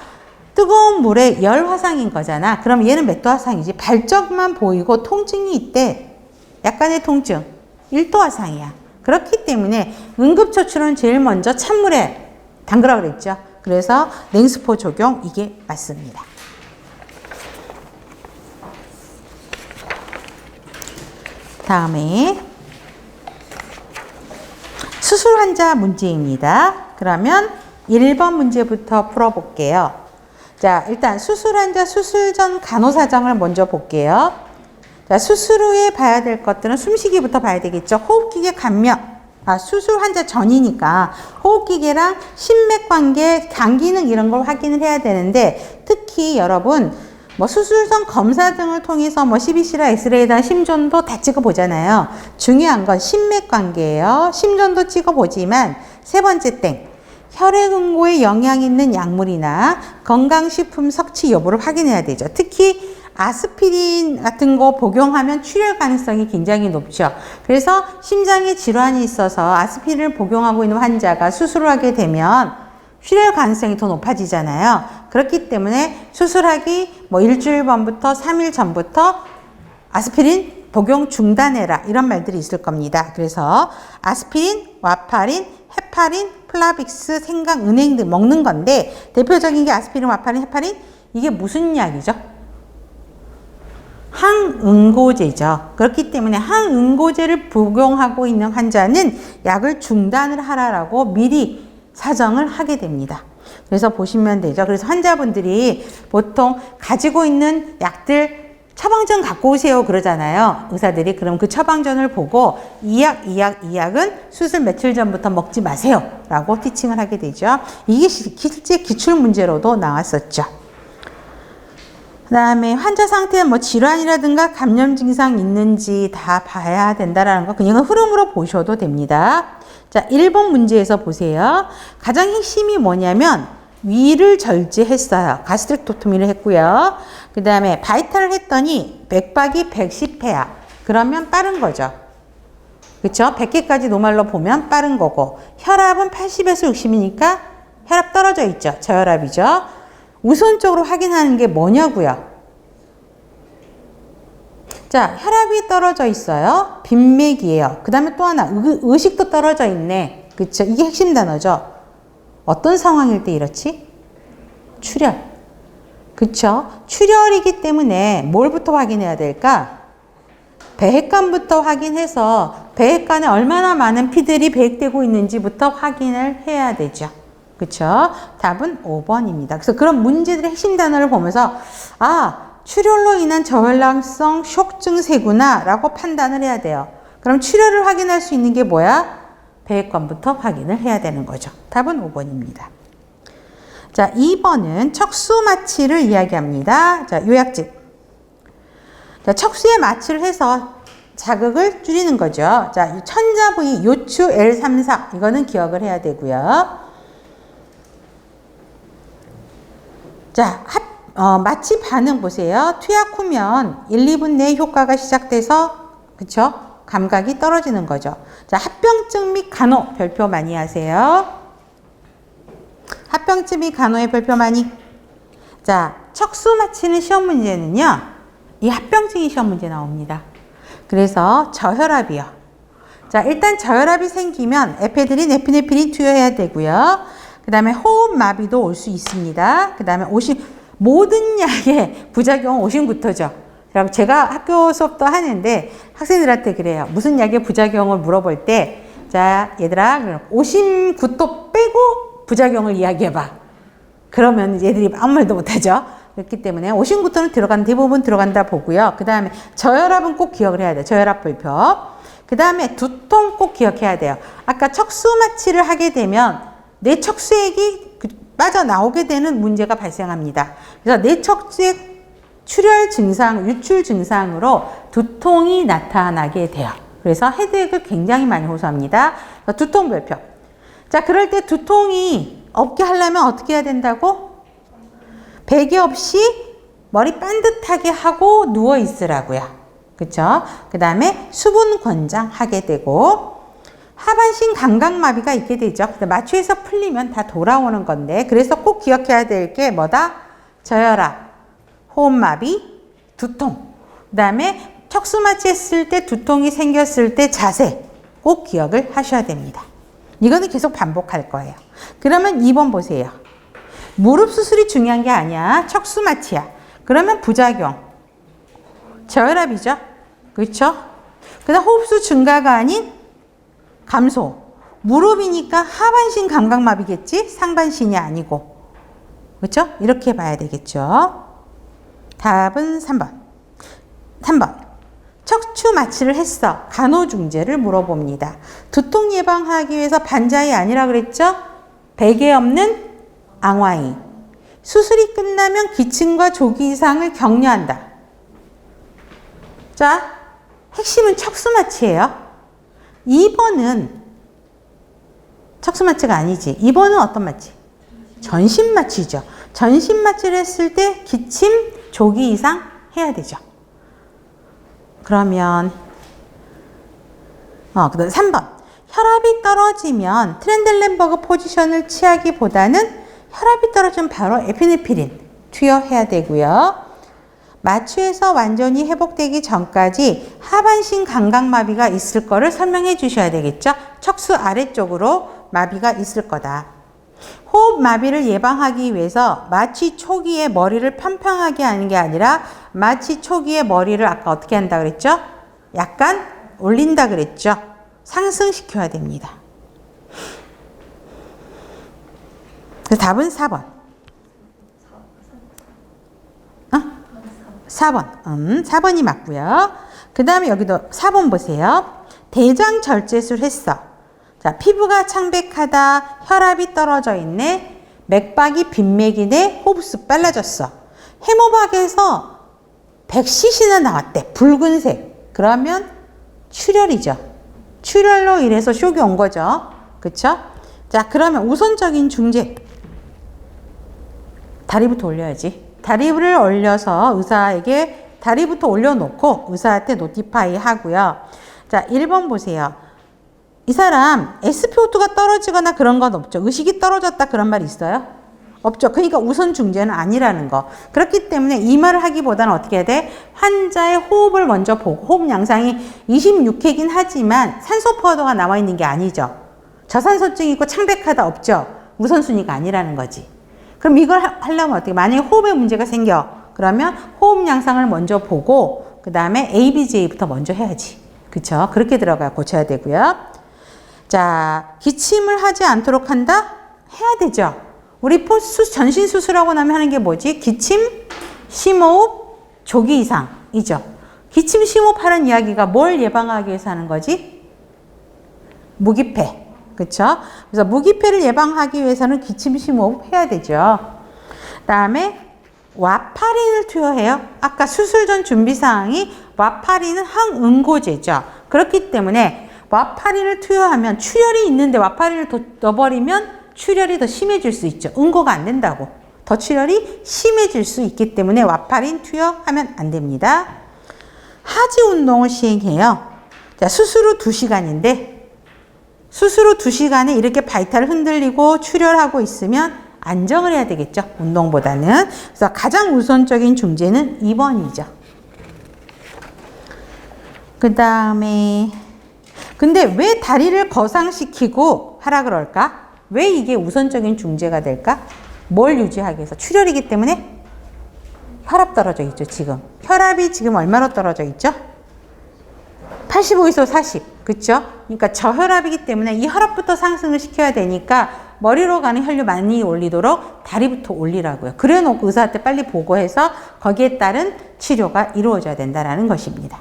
뜨거운 물에 열 화상인 거잖아. 그럼 얘는 몇 도 화상이지? 발적만 보이고 통증이 있대. 약간의 통증. 1도 화상이야. 그렇기 때문에 응급처치는 제일 먼저 찬물에 담그라고 그랬죠. 그래서 냉스포 적용 이게 맞습니다. 다음에 수술 환자 문제입니다. 그러면 1번 문제부터 풀어볼게요. 자, 일단 수술 환자 수술 전 간호 사정을 먼저 볼게요. 자, 수술 후에 봐야 될 것들은 숨쉬기부터 봐야 되겠죠. 호흡기계 감염. 수술 환자 전이니까 호흡기계랑 심맥 관계, 간 기능 이런 걸 확인을 해야 되는데 특히 여러분 뭐 수술 전 검사 등을 통해서 뭐 CBC나 엑스레이나 심전도 다 찍어보잖아요. 중요한 건 심맥 관계예요. 심전도 찍어보지만 세 번째 땡. 혈액 응고에 영향 있는 약물이나 건강식품 섭취 여부를 확인해야 되죠. 특히 아스피린 같은 거 복용하면 출혈 가능성이 굉장히 높죠. 그래서 심장에 질환이 있어서 아스피린을 복용하고 있는 환자가 수술을 하게 되면 출혈 가능성이 더 높아지잖아요. 그렇기 때문에 수술하기 뭐 일주일 전부터 3일 전부터 아스피린 복용 중단해라 이런 말들이 있을 겁니다. 그래서 아스피린, 와파린, 헤파린, 플라빅스, 생강, 은행 등 먹는 건데 대표적인 게 아스피린, 와파린, 헤파린 이게 무슨 약이죠? 항응고제죠. 그렇기 때문에 항응고제를 복용하고 있는 환자는 약을 중단을 하라고 미리 사정을 하게 됩니다. 그래서 보시면 되죠. 그래서 환자분들이 보통 가지고 있는 약들 처방전 갖고 오세요 그러잖아요. 의사들이. 그럼 그 처방전을 보고 이 약은 수술 며칠 전부터 먹지 마세요 라고 티칭을 하게 되죠. 이게 실제 기출문제로도 나왔었죠. 그 다음에 환자 상태에 뭐 질환이라든가 감염 증상 있는지 다 봐야 된다라는 거 그냥 흐름으로 보셔도 됩니다. 자, 1번 문제에서 보세요. 가장 핵심이 뭐냐면 위를 절제했어요. 가스트렉토미를 했고요. 그 다음에 바이탈을 했더니 맥박이 110회야. 그러면 빠른 거죠. 그쵸? 100개까지 노말로 보면 빠른 거고 혈압은 80에서 60이니까 혈압 떨어져 있죠. 저혈압이죠. 우선적으로 확인하는 게 뭐냐고요? 자, 혈압이 떨어져 있어요. 빈맥이에요. 그 다음에 또 하나 의식도 떨어져 있네. 그쵸? 이게 핵심 단어죠. 어떤 상황일 때 이렇지? 출혈. 그쵸? 출혈이기 때문에 뭘부터 확인해야 될까? 배핵관부터 확인해서 배핵관에 얼마나 많은 피들이 배액되고 있는지부터 확인을 해야 되죠. 그쵸? 답은 5번입니다. 그래서 그런 문제들의 핵심 단어를 보면서 출혈로 인한 저혈당성 쇼크 증세구나 라고 판단을 해야 돼요. 그럼 출혈을 확인할 수 있는 게 뭐야? 배액관부터 확인을 해야 되는 거죠. 답은 5번입니다. 자, 2번은 척수 마취를 이야기합니다. 자, 요약집. 자, 척수에 마취를 해서 자극을 줄이는 거죠. 자, 천자 부위 요추 L34 이거는 기억을 해야 되고요. 자, 마취 반응 보세요. 투약 후면 1, 2분 내에 효과가 시작돼서 그쵸? 감각이 떨어지는 거죠. 자, 합병증 및 간호 별표 많이 하세요. 합병증 및 간호의 별표 많이. 자, 척수 마취는 시험 문제는요. 이 합병증이 시험 문제 나옵니다. 그래서 저혈압이요. 자, 일단 저혈압이 생기면 에페드린, 에피네프린 투여해야 되고요. 그 다음에 호흡마비도 올 수 있습니다. 그 다음에 모든 약의 부작용은 오심부터죠. 제가 학교 수업도 하는데 학생들한테 그래요. 무슨 약의 부작용을 물어볼 때, 자, 얘들아, 오심굿도 빼고 부작용을 이야기해봐. 그러면 얘들이 아무 말도 못하죠. 그렇기 때문에 오심굿도는 대부분 들어간다 보고요. 그 다음에 저혈압은 꼭 기억을 해야 돼요. 저혈압 불표. 그 다음에 두통 꼭 기억해야 돼요. 아까 척수 마취를 하게 되면 내 척수액이 빠져나오게 되는 문제가 발생합니다. 그래서 내 척수액 출혈 증상, 유출 증상으로 두통이 나타나게 돼요. 그래서 헤드액을 굉장히 많이 호소합니다. 두통 별표. 자, 그럴 때 두통이 없게 하려면 어떻게 해야 된다고? 베개 없이 머리 반듯하게 하고 누워 있으라고요. 그쵸? 그 다음에 수분 권장하게 되고, 하반신 감각마비가 있게 되죠. 마취해서 풀리면 다 돌아오는 건데, 그래서 꼭 기억해야 될 게 뭐다? 저혈압, 호흡마비, 두통. 그 다음에 척수 마취했을 때 두통이 생겼을 때 자세 꼭 기억을 하셔야 됩니다. 이거는 계속 반복할 거예요. 그러면 2번 보세요. 무릎 수술이 중요한 게 아니야. 척수 마취야. 그러면 부작용. 저혈압이죠. 그렇죠? 그 다음 호흡수 증가가 아닌 감소. 무릎이니까 하반신 감각마비겠지? 상반신이 아니고. 그렇죠? 이렇게 봐야 되겠죠. 답은 3번. 3번. 척추 마취를 했어. 간호중재를 물어봅니다. 두통 예방하기 위해서 반자이 아니라 그랬죠? 베개 없는 앙와이. 수술이 끝나면 기침과 조기 이상을 격려한다. 자, 핵심은 척수 마취예요. 2번은 척수 마취가 아니지. 2번은 어떤 마취? 전신 마취죠. 전신 마취를 했을 때 기침, 조기 이상 해야 되죠. 그러면 그다음 3번. 혈압이 떨어지면 트렌델렌버그 포지션을 취하기보다는 혈압이 떨어지면 바로 에피네프린 투여해야 되고요. 마취해서 완전히 회복되기 전까지 하반신 감각마비가 있을 거를 설명해 주셔야 되겠죠. 척수 아래쪽으로 마비가 있을 거다. 호흡 마비를 예방하기 위해서 마취 초기에 머리를 평평하게 하는 게 아니라 마취 초기에 머리를 아까 어떻게 한다 그랬죠? 약간 올린다 그랬죠? 상승시켜야 됩니다. 그래서 답은 4번. 4번. 4번이 맞고요. 그 다음에 여기도 4번 보세요. 대장 절제술 했어. 자, 피부가 창백하다. 혈압이 떨어져 있네. 맥박이 빈맥이네. 호흡수 빨라졌어. 해모박에서 100cc나 나왔대. 붉은색. 그러면 출혈이죠. 출혈로 인해서 쇼크 온 거죠. 그쵸? 자, 그러면 우선적인 중재. 다리부터 올려야지. 다리를 올려서 의사에게 다리부터 올려놓고 의사한테 노티파이 하고요. 자, 1번 보세요. 이 사람 SpO2가 떨어지거나 그런 건 없죠. 의식이 떨어졌다 그런 말 있어요? 없죠. 그러니까 우선 중재는 아니라는 거. 그렇기 때문에 이 말을 하기보다는 어떻게 해야 돼? 환자의 호흡을 먼저 보고, 호흡 양상이 26회긴 하지만 산소 포화도가 나와 있는 게 아니죠. 저산소증이 있고 창백하다 없죠. 우선순위가 아니라는 거지. 그럼 이걸 하려면 어떻게? 만약에 호흡에 문제가 생겨. 그러면 호흡 양상을 먼저 보고 그 다음에 ABJ부터 먼저 해야지. 그쵸? 그렇게 들어가야 고쳐야 되고요. 자, 기침을 하지 않도록 한다? 해야 되죠. 우리 전신 수술하고 나면 하는 게 뭐지? 기침, 심호흡, 조기 이상이죠. 기침, 심호흡 하는 이야기가 뭘 예방하기 위해서 하는 거지? 무기폐. 그쵸? 그래서 무기폐를 예방하기 위해서는 기침, 심호흡 해야 되죠. 그 다음에 와파린을 투여해요. 아까 수술 전 준비사항이 와파린은 항응고제죠. 그렇기 때문에 와파린을 투여하면 출혈이 있는데 와파린을 넣어버리면 출혈이 더 심해질 수 있죠. 응고가 안 된다고. 더 출혈이 심해질 수 있기 때문에 와파린 투여하면 안 됩니다. 하지 운동을 시행해요. 자, 수술 후 2시간인데 수술 후 2시간에 이렇게 바이탈 흔들리고 출혈하고 있으면 안정을 해야 되겠죠. 운동보다는. 그래서 가장 우선적인 중재는 2번이죠. 그 다음에 근데 왜 다리를 거상시키고 하라 그럴까? 왜 이게 우선적인 중재가 될까? 뭘 유지하기 위해서? 출혈이기 때문에 혈압 떨어져 있죠, 지금. 혈압이 지금 얼마로 떨어져 있죠? 85에서 40. 그쵸? 그러니까 저혈압이기 때문에 이 혈압부터 상승을 시켜야 되니까 머리로 가는 혈류 많이 올리도록 다리부터 올리라고요. 그래 놓고 의사한테 빨리 보고해서 거기에 따른 치료가 이루어져야 된다는 것입니다.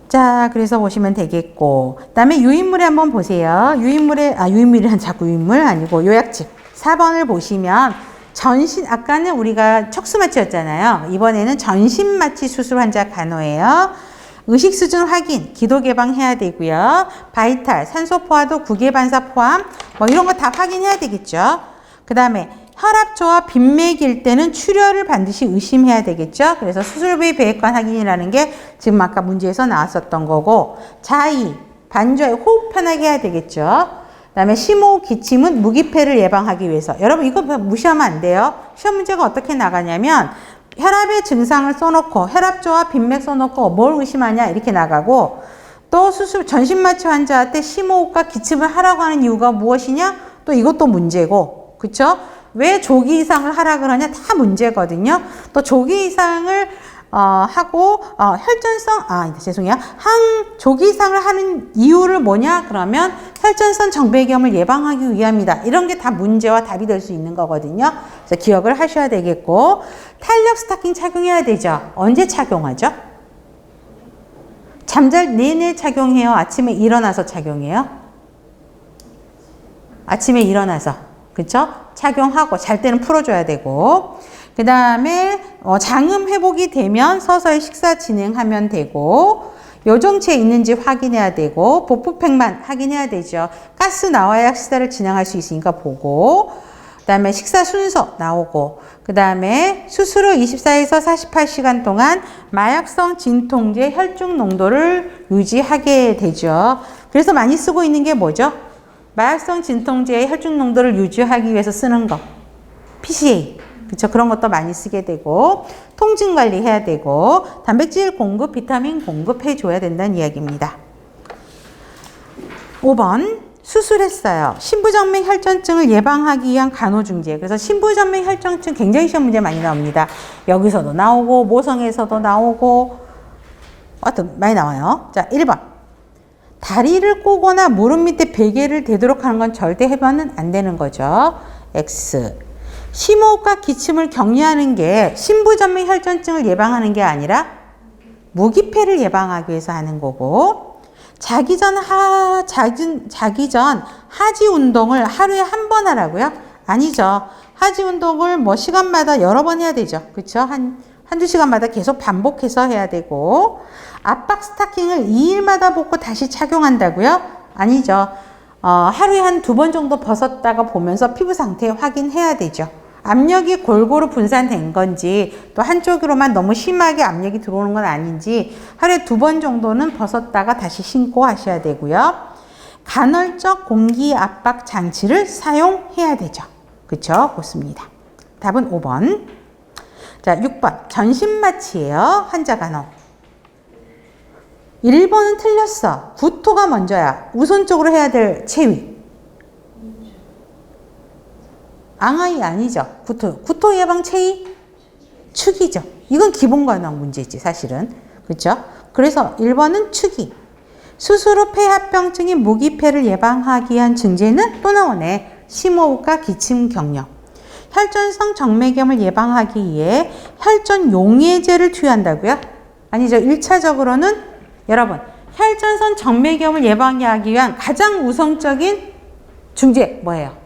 자, 그래서 보시면 되겠고. 그 다음에 유인물에 한번 보세요. 유인물이란 자꾸 유인물 아니고 요약집. 4번을 보시면 아까는 우리가 척수마취였잖아요. 이번에는 전신마취 수술 환자 간호예요. 의식 수준 확인, 기도 개방해야 되고요. 바이탈, 산소 포화도, 구개 반사 포함, 뭐 이런 거 다 확인해야 되겠죠. 그 다음에 혈압조와 빈맥일 때는 출혈을 반드시 의심해야 되겠죠. 그래서 수술부위 배액관 확인이라는 게 지금 아까 문제에서 나왔었던 거고, 자의, 반주하에 호흡 편하게 해야 되겠죠. 그 다음에 심호흡 기침은 무기폐를 예방하기 위해서. 여러분 이거 무시하면 안 돼요. 시험 문제가 어떻게 나가냐면 혈압의 증상을 써놓고 혈압조와 빈맥 써놓고 뭘 의심하냐 이렇게 나가고, 또 전신마취 환자한테 심호흡과 기침을 하라고 하는 이유가 무엇이냐? 또 이것도 문제고, 그쵸? 왜 조기 이상을 하라 그러냐? 다 문제거든요. 또 조기 이상을 하고 죄송해요. 조기 이상을 하는 이유를 뭐냐? 그러면 혈전선 정배경을 예방하기 위함이다. 이런 게 다 문제와 답이 될 수 있는 거거든요. 그래서 기억을 하셔야 되겠고, 탄력 스타킹 착용해야 되죠. 언제 착용하죠? 잠잘 내내 착용해요? 아침에 일어나서 착용해요? 아침에 일어나서. 그쵸? 착용하고 잘 때는 풀어줘야 되고, 그 다음에 장음 회복이 되면 서서히 식사 진행하면 되고, 요정체 있는지 확인해야 되고, 복부팩만 확인해야 되죠. 가스 나와야 식사를 진행할 수 있으니까 보고, 그 다음에 식사 순서 나오고, 그 다음에 수술 후 24에서 48시간 동안 마약성 진통제 혈중 농도를 유지하게 되죠. 그래서 많이 쓰고 있는 게 뭐죠? 마약성 진통제의 혈중 농도를 유지하기 위해서 쓰는 거. PCA. 그쵸? 그런 것도 많이 쓰게 되고, 통증 관리 해야 되고, 단백질 공급, 비타민 공급해 줘야 된다는 이야기입니다. 5번. 수술했어요. 신부정맥 혈전증을 예방하기 위한 간호중재. 그래서 신부정맥 혈전증 굉장히 시험 문제 많이 나옵니다. 여기서도 나오고, 모성에서도 나오고, 하여튼 많이 나와요. 자, 1번. 다리를 꼬거나 무릎 밑에 베개를 대도록 하는 건 절대 해봐는 안 되는 거죠. X. 심호흡과 기침을 격리하는 게 신부전맥 혈전증을 예방하는 게 아니라 무기폐를 예방하기 위해서 하는 거고, 자기 전 하지 운동을 하루에 한 번 하라고요? 아니죠. 하지 운동을 뭐 시간마다 여러 번 해야 되죠. 그쵸? 한두 시간마다 계속 반복해서 해야 되고, 압박 스타킹을 2일마다 벗고 다시 착용한다고요? 아니죠. 하루에 한 2번 정도 벗었다가 보면서 피부 상태 확인해야 되죠. 압력이 골고루 분산된 건지, 또 한쪽으로만 너무 심하게 압력이 들어오는 건 아닌지 하루에 2번 정도는 벗었다가 다시 신고 하셔야 되고요. 간헐적 공기 압박 장치를 사용해야 되죠. 그쵸? 그렇습니다. 답은 5번. 자, 6번. 전신마취예요. 환자 간호. 1번은 틀렸어. 구토가 먼저야. 우선적으로 해야 될 체위. 앙하이 아니죠. 구토 예방 체위? 축이죠. 이건 기본 간호 문제지, 사실은. 그렇죠? 그래서 1번은 축이. 수술 후 폐합병증인 무기폐를 예방하기 위한 증제는 또 나오네. 심호흡과 기침 격려. 혈전성 정맥염을 예방하기 위해 혈전 용해제를 투여한다고요? 아니죠. 1차적으로는 여러분, 혈전선 정맥염을 예방하기 위한 가장 우선적인 중재 뭐예요?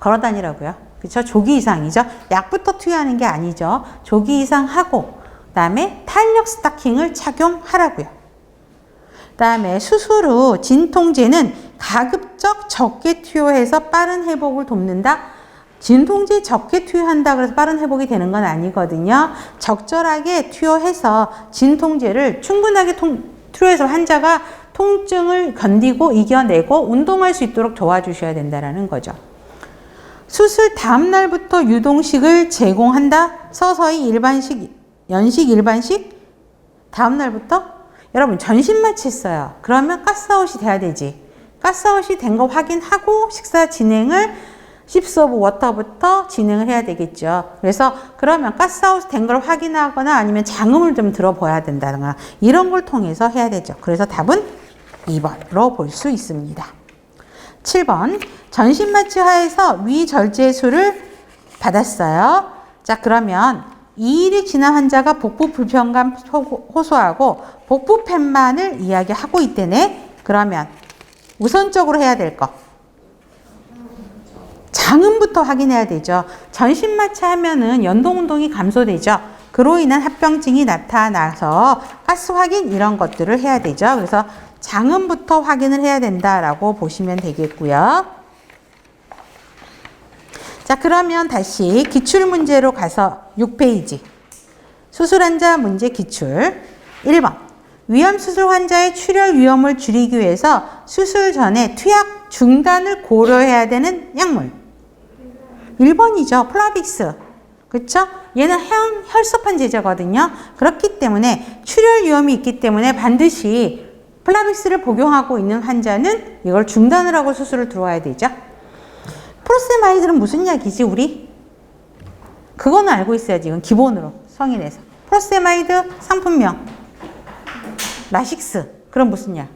걸어다니라고요. 그렇죠? 조기 이상이죠. 약부터 투여하는 게 아니죠. 조기 이상하고, 그다음에 탄력 스타킹을 착용하라고요. 그다음에 수술 후 진통제는 가급적 적게 투여해서 빠른 회복을 돕는다. 진통제 적게 투여한다 그래서 빠른 회복이 되는 건 아니거든요. 적절하게 투여해서 진통제를 충분하게 투여해서 환자가 통증을 견디고 이겨내고 운동할 수 있도록 도와주셔야 된다는 거죠. 수술 다음 날부터 유동식을 제공한다. 서서히 일반식, 연식 일반식, 다음 날부터 여러분 전신 마취했어요. 그러면 가스아웃이 돼야 되지. 가스아웃이 된 거 확인하고 식사 진행을 십수오브 워터부터 진행을 해야 되겠죠. 그래서 그러면 가스아웃 된 걸 확인하거나 아니면 장음을 좀 들어봐야 된다거나 이런 걸 통해서 해야 되죠. 그래서 답은 2번으로 볼 수 있습니다. 7번 전신 마취 하에서 위절제술을 받았어요. 자, 그러면 2일이 지난 환자가 복부 불편감 호소하고 복부 팻만을 이야기하고 있대네. 그러면 우선적으로 해야 될 거 장음부터 확인해야 되죠. 전신 마취하면은 연동 운동이 감소되죠. 그로 인한 합병증이 나타나서 가스 확인 이런 것들을 해야 되죠. 그래서 장음부터 확인을 해야 된다라고 보시면 되겠고요. 자, 그러면 다시 기출 문제로 가서 6페이지. 수술 환자 문제 기출. 1번. 위암 수술 환자의 출혈 위험을 줄이기 위해서 수술 전에 투약 중단을 고려해야 되는 약물. 1번이죠. 플라빅스. 그렇죠? 얘는 혈소판 제제거든요. 그렇기 때문에 출혈 위험이 있기 때문에 반드시 플라빅스를 복용하고 있는 환자는 이걸 중단을 하고 수술을 들어와야 되죠. 프로세마이드는 무슨 약이지, 우리? 그거는 알고 있어야지. 이건 기본으로 성인에서. 프로세마이드 상품명. 라식스. 그럼 무슨 약?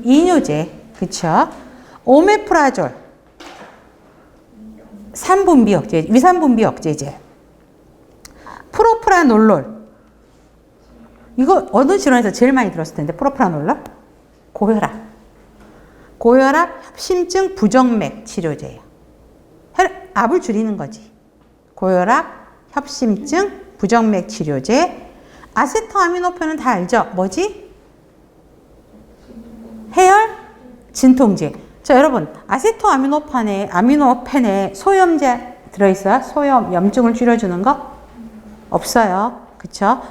이뇨제. 그쵸? 오메프라졸. 산분비 억제, 위산분비 억제제. 프로프라놀롤. 이거 어느 질환에서 제일 많이 들었을 텐데, 프로프라놀롤? 고혈압. 고혈압, 협심증, 부정맥 치료제예요. 압을 줄이는 거지. 고혈압, 협심증, 부정맥 치료제. 아세토아미노펜은 다 알죠? 뭐지? 해열 진통제. 자, 여러분, 아미노펜에 소염제 들어있어요? 소염, 염증을 줄여주는 거? 없어요. 그쵸?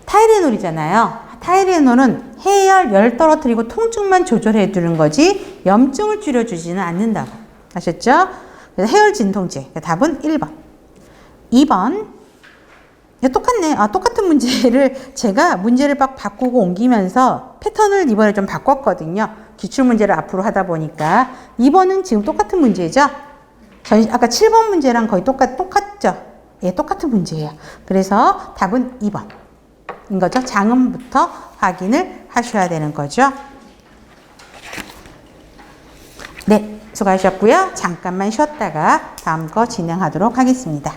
타이레놀이잖아요. 타이레놀은 해열, 열 떨어뜨리고 통증만 조절해 주는 거지 염증을 줄여주지는 않는다고. 아셨죠? 그래서 해열 진통제. 답은 1번. 2번. 똑같네. 똑같은 문제를 제가 문제를 막 바꾸고 옮기면서 패턴을 이번에 좀 바꿨거든요. 기출문제를 앞으로 하다 보니까 2번은 지금 똑같은 문제죠. 아까 7번 문제랑 거의 똑같죠. 예, 똑같은 문제예요. 그래서 답은 2번인 거죠. 장음부터 확인을 하셔야 되는 거죠. 네, 수고하셨고요. 잠깐만 쉬었다가 다음 거 진행하도록 하겠습니다.